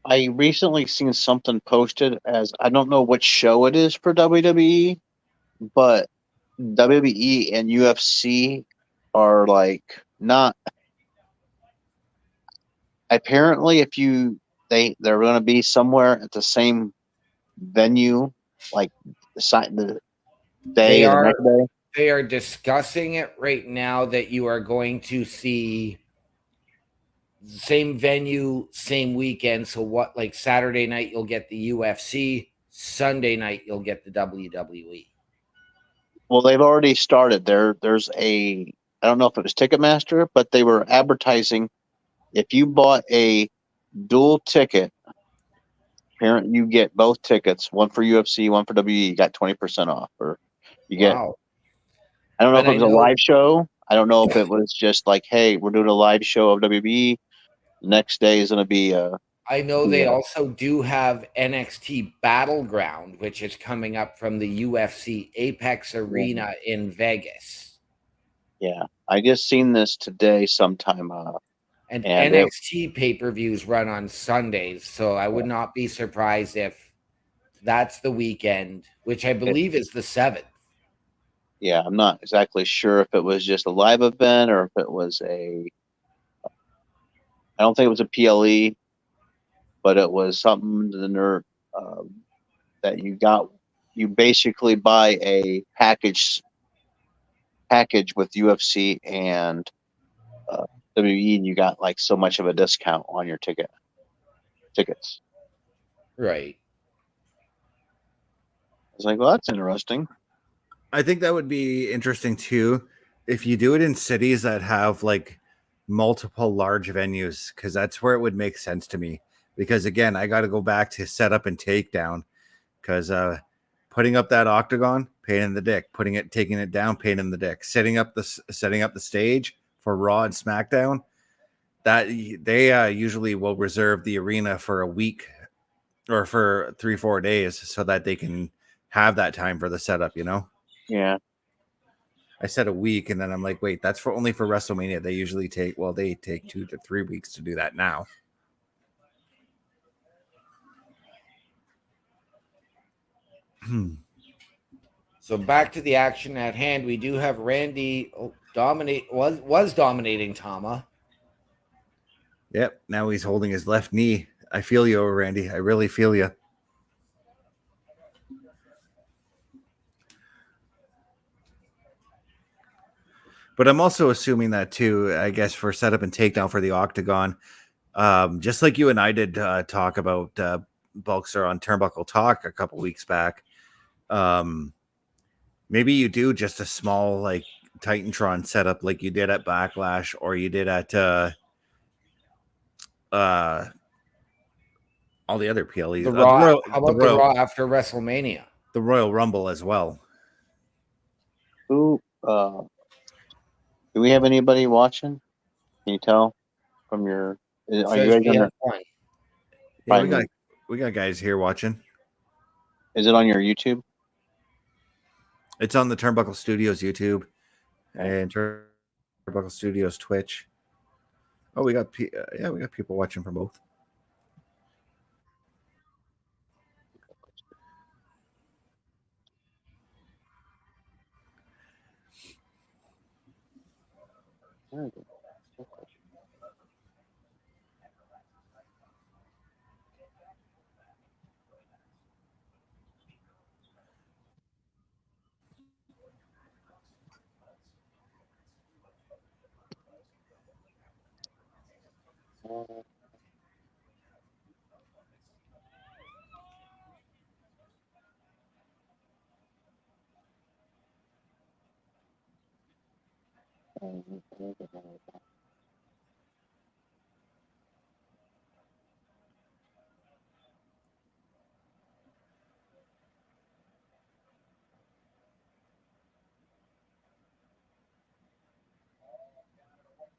I recently seen something posted as I don't know which show it is for WWE, but WWE and UFC are like not. Apparently, if they're going to be somewhere at the same venue, like the day or the next day. They are discussing it right now that you are going to see same venue, same weekend. So what, like Saturday night, you'll get the UFC. Sunday night, you'll get the WWE. Well, they've already started. There's I don't know if it was Ticketmaster, but they were advertising if you bought a dual ticket, apparently you get both tickets, one for UFC, one for WWE, you got 20% off. Or you get, I don't know if it was a live show. I don't know if it was just like, hey, we're doing a live show of WWE. Next day is going to be I know they also do have NXT Battleground, which is coming up from the UFC Apex Arena in Vegas. Yeah, I just seen this today sometime. And NXT pay-per-views run on Sundays, so I would not be surprised if that's the weekend, which I believe is the 7th. Yeah, I'm not exactly sure if it was just a live event or if it was I don't think it was a PLE, but it was something that you basically buy a package with UFC and WWE, and you got like so much of a discount on your tickets. Right. I was like, well, that's interesting. I think that would be interesting too if you do it in cities that have like multiple large venues, because that's where it would make sense to me. Because again, I got to go back to setup and takedown, because putting up that octagon, pain in the dick. Taking it down, pain in the dick. Setting up the stage for Raw and SmackDown, that they usually will reserve the arena for a week or for 3-4 days so that they can have that time for the setup. Yeah. I said a week, and then I'm like, wait, that's only for WrestleMania. They usually take 2 to 3 weeks to do that now. So back to the action at hand. We do have Randy was dominating Tama. Yep. Now he's holding his left knee. I feel you, Randy. I really feel you. But I'm also assuming that too, I guess, for setup and takedown for the Octagon. Just like you and I did talk about Bulkster on Turnbuckle Talk a couple weeks back. Maybe you do just a small like Titantron setup like you did at Backlash or you did at all the other PLEs. The Raw. How The about the Raw after WrestleMania? The Royal Rumble as well. Who? Do we have anybody watching? Can you tell from your? Are you guys on? Yeah, we got guys here watching. Is it on your YouTube? It's on the Turnbuckle Studios YouTube and Turnbuckle Studios Twitch. Oh, we got people watching from both.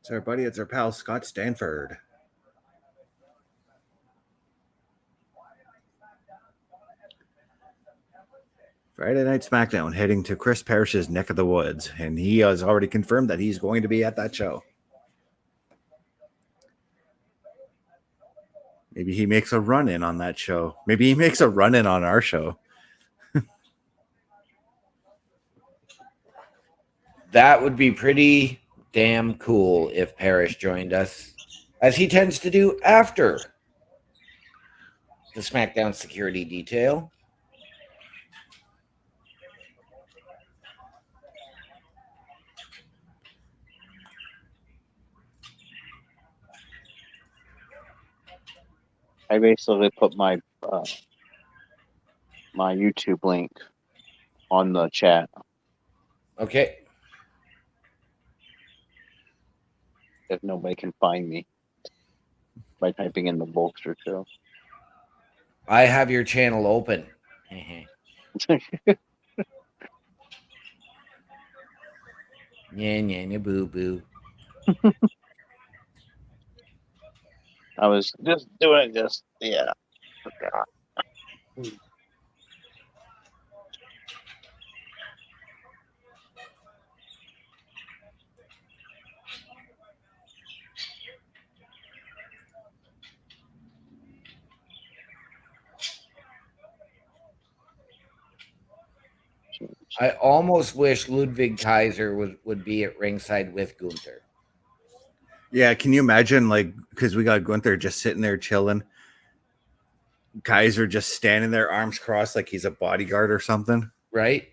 It's our buddy. It's our pal Scott Stanford. Friday Night Smackdown heading to Chris Parrish's neck of the woods, and he has already confirmed that he's going to be at that show. Maybe he makes a run in on that show. Maybe he makes a run in on our show. That would be pretty damn cool if Parrish joined us, as he tends to do after the Smackdown Security Detail. I basically put my my YouTube link on the chat. Okay. If nobody can find me by typing in the Bulkster show. I have your channel open. Yeah, boo boo. I was just doing this. Yeah. I almost wish Ludwig Kaiser would be at ringside with Gunther. Yeah, can you imagine, like, because we got Gunther just sitting there chilling, Kaiser just standing there, arms crossed, like he's a bodyguard or something, right?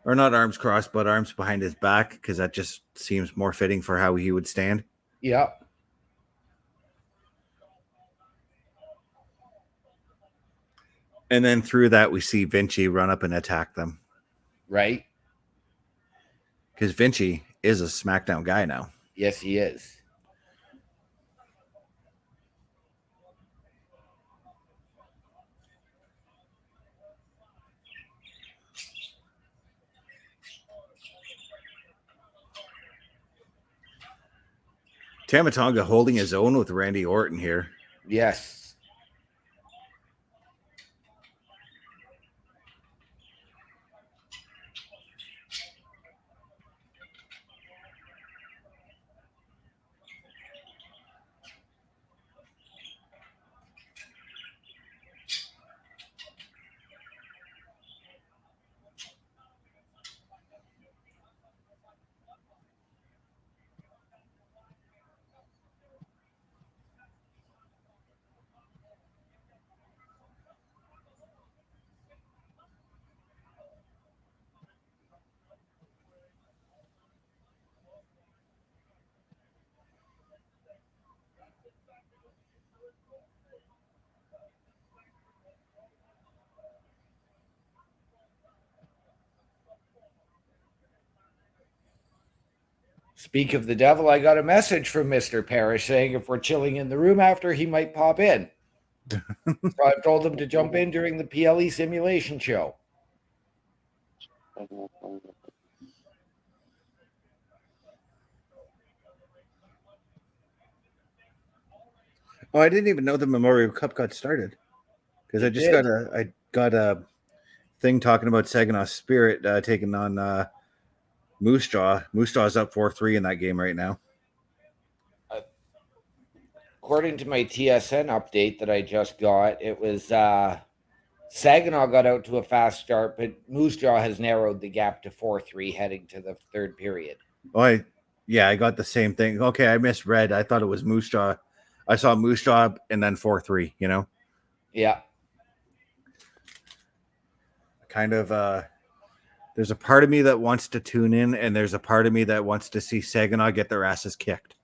Or not arms crossed, but arms behind his back, because that just seems more fitting for how he would stand. Yep. And then through that, we see Vinci run up and attack them. Right. Because Vinci is a SmackDown guy now. Yes, he is. Tama Tonga holding his own with Randy Orton here. Yes. Speak of the devil, I got a message from Mr. Parrish saying if we're chilling in the room after, he might pop in. So I've told him to jump in during the PLE simulation show. Oh, I didn't even know the Memorial Cup got started because I just got a thing talking about Saginaw Spirit taking on Moose Jaw. Moose Jaw's up 4-3 in that game right now. According to my TSN update that I just got, it was Saginaw got out to a fast start, but Moose Jaw has narrowed the gap to 4-3 heading to the third period. Oh, I got the same thing. Okay, I misread. I thought it was Moose Jaw. I saw Moose Jaw and then 4-3, you know? Yeah. Kind of there's a part of me that wants to tune in, and there's a part of me that wants to see Saginaw get their asses kicked.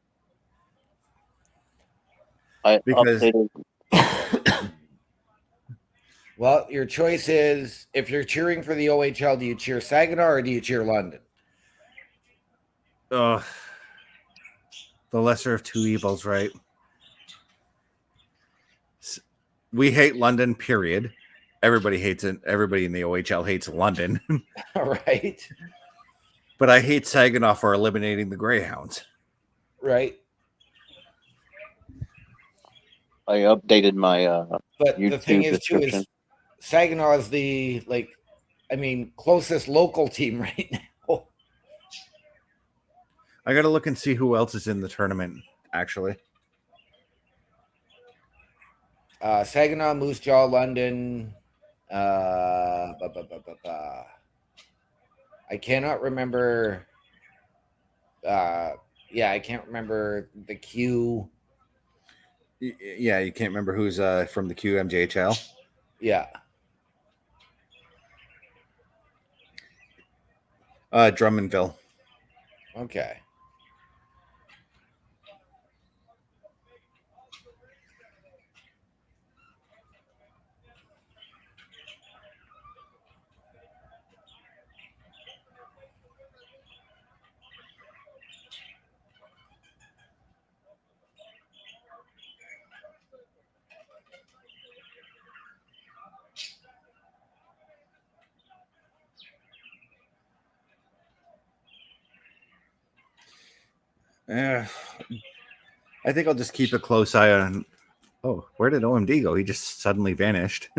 Well, your choice is, if you're cheering for the OHL, do you cheer Saginaw or do you cheer London? The lesser of two evils, right? We hate London, period. Everybody hates it. Everybody in the OHL hates London. Right. But I hate Saginaw for eliminating the Greyhounds. Right. I updated my but YouTube the thing is description. too is Saginaw is the closest local team right now. I gotta look and see who else is in the tournament, actually. Saginaw, Moose Jaw, London. I cannot remember. I can't remember the Q. Yeah, you can't remember who's from the QMJHL. Yeah. Drummondville. Okay. I think I'll just keep a close eye on. Oh, where did OMD go? He just suddenly vanished.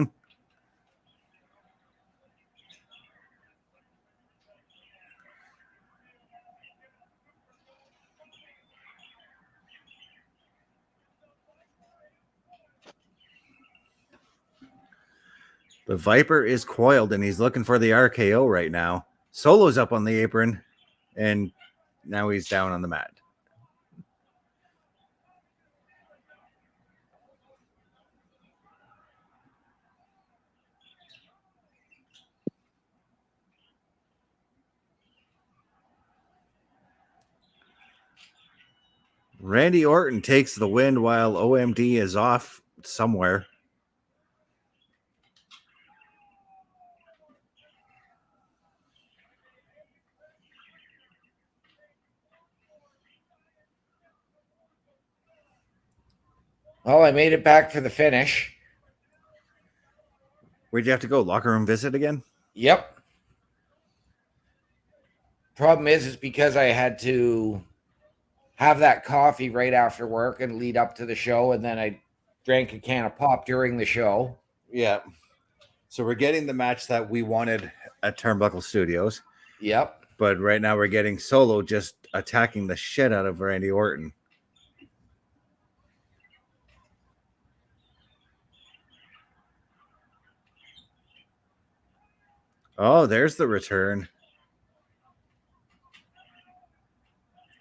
The Viper is coiled and he's looking for the RKO right now. Solo's up on the apron and now he's down on the mat. Randy Orton takes the win while OMD is off somewhere. Well, I made it back for the finish. Where'd you have to go? Locker room visit again? Yep. Problem is because I had to have that coffee right after work and lead up to the show, and then I drank a can of pop during the show. Yeah. So we're getting the match that we wanted at Turnbuckle Studios. Yep. But right now we're getting Solo just attacking the shit out of Randy Orton. Oh, there's the return.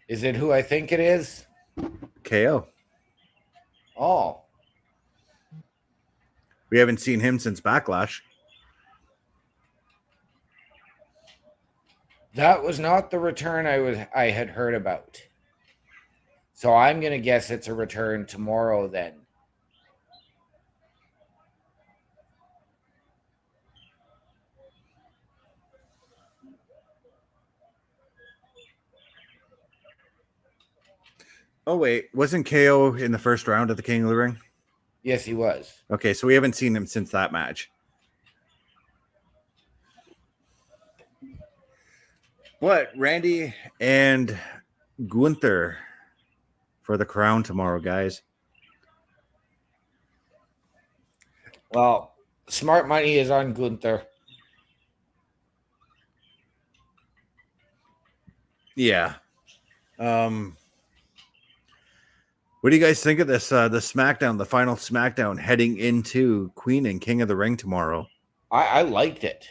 Is it who I think it is? KO. Oh. We haven't seen him since Backlash. That was not the return I had heard about. So I'm going to guess it's a return tomorrow then. Oh wait, wasn't KO in the first round of the King of the Ring? Yes, he was. Okay, so we haven't seen him since that match. What, Randy and Gunther for the crown tomorrow, guys? Well, smart money is on Gunther. Yeah. What do you guys think of this? The SmackDown, the final SmackDown, heading into Queen and King of the Ring tomorrow. I liked it.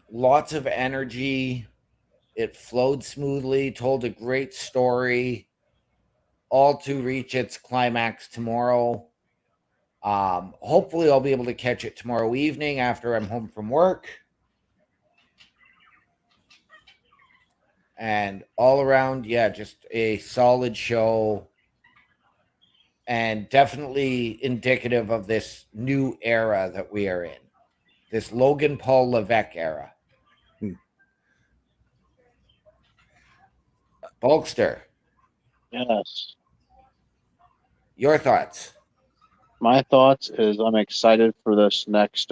Lots of energy. It flowed smoothly, told a great story, all to reach its climax tomorrow. Hopefully, I'll be able to catch it tomorrow evening after I'm home from work. And all around, yeah, just a solid show. And definitely indicative of this new era that we are in, this Logan Paul Levesque era. Bulkster, Yes. your thoughts? My thoughts is I'm excited for this next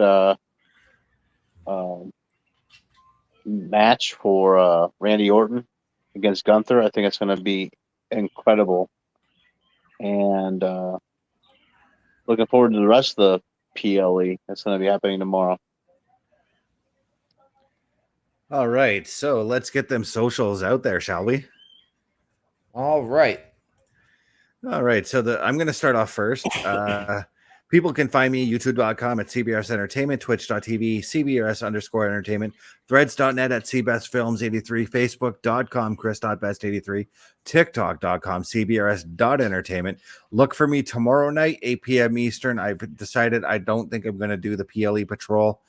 match for Randy Orton against Gunther. I think it's going to be incredible. And looking forward to the rest of the PLE that's going to be happening tomorrow. All right, so let's get them socials out there, shall we? All right. All right, so I'm going to start off first. People can find me youtube.com at CBRS Entertainment, twitch.tv, CBRS_entertainment, threads.net at CBestFilms83, Facebook.com, Chris.best83, TikTok.com, CBRS.entertainment. Look for me tomorrow night, 8 p.m. Eastern. I've decided I don't think I'm going to do the PLE Patrol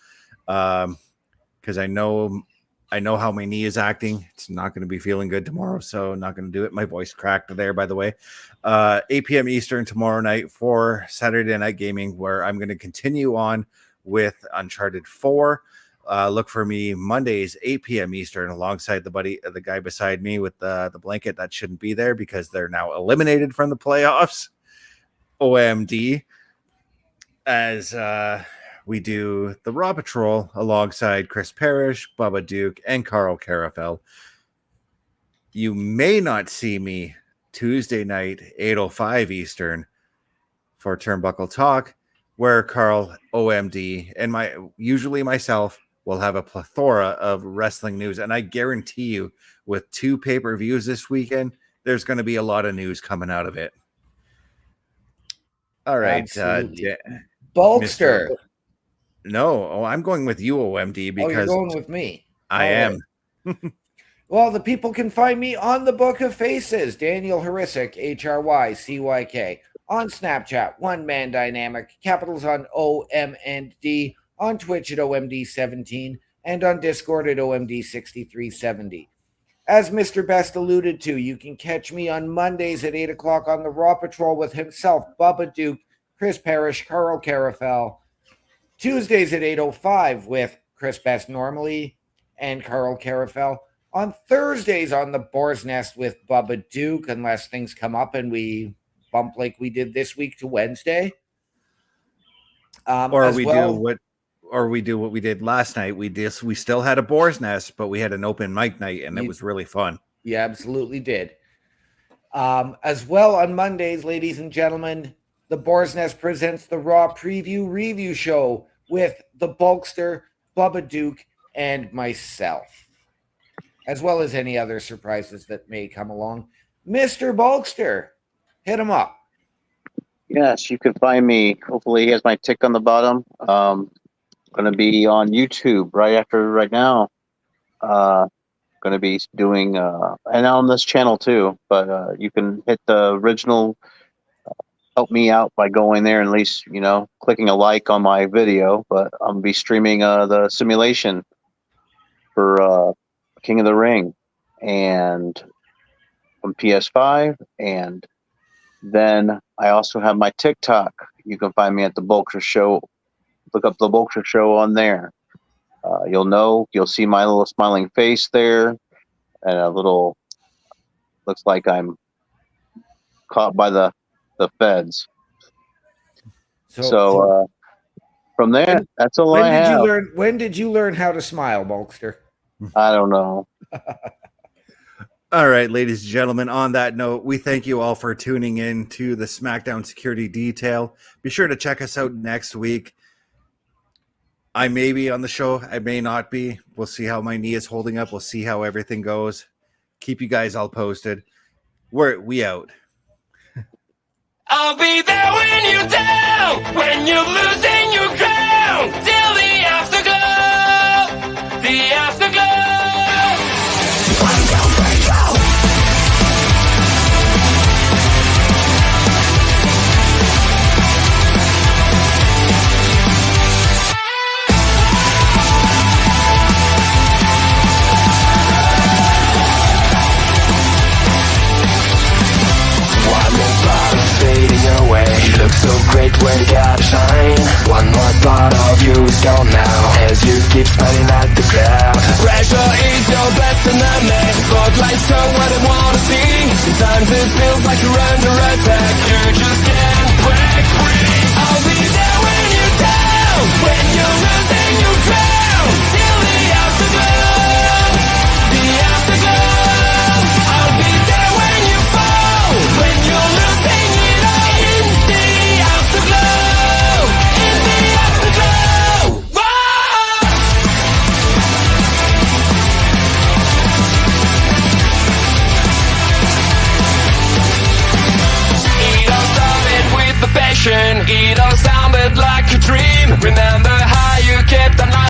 because I know how my knee is acting. It's not going to be feeling good tomorrow, so not going to do it. My voice cracked there, by the way. 8 p.m. Eastern tomorrow night for Saturday Night Gaming, where I'm going to continue on with Uncharted 4. Look for me Mondays, 8 p.m. Eastern, alongside the guy beside me with the blanket that shouldn't be there because they're now eliminated from the playoffs. OMD. As we do the Raw Patrol alongside Chris Parrish, Bubba Duke, and Carl Carafel. You may not see me Tuesday night, 8:05 Eastern, for Turnbuckle Talk, where Carl, OMD, and usually myself will have a plethora of wrestling news. And I guarantee you, with 2 pay-per-views this weekend, there's going to be a lot of news coming out of it. All right. Absolutely. Bulkster. No, I'm going with you, OMD, because you're going with me. I am. Well, the people can find me on the Book of Faces, Daniel Harisic, HRYCYK, on Snapchat, One Man Dynamic, capitals on O, M, and D, on Twitch at OMD17, and on Discord at OMD6370. As Mr. Best alluded to, you can catch me on Mondays at 8 o'clock on the Raw Patrol with himself, Bubba Duke, Chris Parrish, Carl Carafel. Tuesdays at 8:05 with Chris Best normally and Carl Carafel. On Thursdays on the Boar's Nest with Bubba Duke, unless things come up and we bump like we did this week to Wednesday. Or we do what we did last night. We still had a Boar's Nest, but we had an open mic night, and it was really fun. You absolutely did. As well on Mondays, ladies and gentlemen, the Boar's Nest presents the Raw Preview Review Show with the Bulkster, Bubba Duke, and myself, as well as any other surprises that may come along. Mr. Bulkster, hit him up. Yes, you can find me. Hopefully he has my tick on the bottom. Going to be on YouTube right now. Going to be doing, and on this channel too, but you can hit the original, help me out by going there and at least, clicking a like on my video, but I'm going to be streaming the simulation for King of the Ring and on PS5, and then I also have my TikTok. You can find me at the Bulkster Show. Look up the Bulkster Show on there. You'll see my little smiling face there and a little looks like I'm caught by the feds. So from there, that's all I have. When did you learn how to smile, Bulkster? I don't know. All right, ladies and gentlemen, on that note, we thank you all for tuning in to the Smackdown Security Detail. Be sure to check us out next week. I may be on the show. I may not be. We'll see how my knee is holding up. We'll see how everything goes. Keep you guys all posted. We out. I'll be there when you're down, when you're losing your ground, till the afterglow, the afterglow. Fading away, you look so great when you gotta shine. One more part of you is gone now, as you keep smiling at the crowd. Pressure is your best enemy, spotlights show what I wanna see. Sometimes it feels like you're under attack, you just can't break free. I'll be there when you're down, when you're losing your ground, till the afterglow, the afterglow. I'll be there when you fall, when you're losing. It all sounded like a dream. Remember how you kept on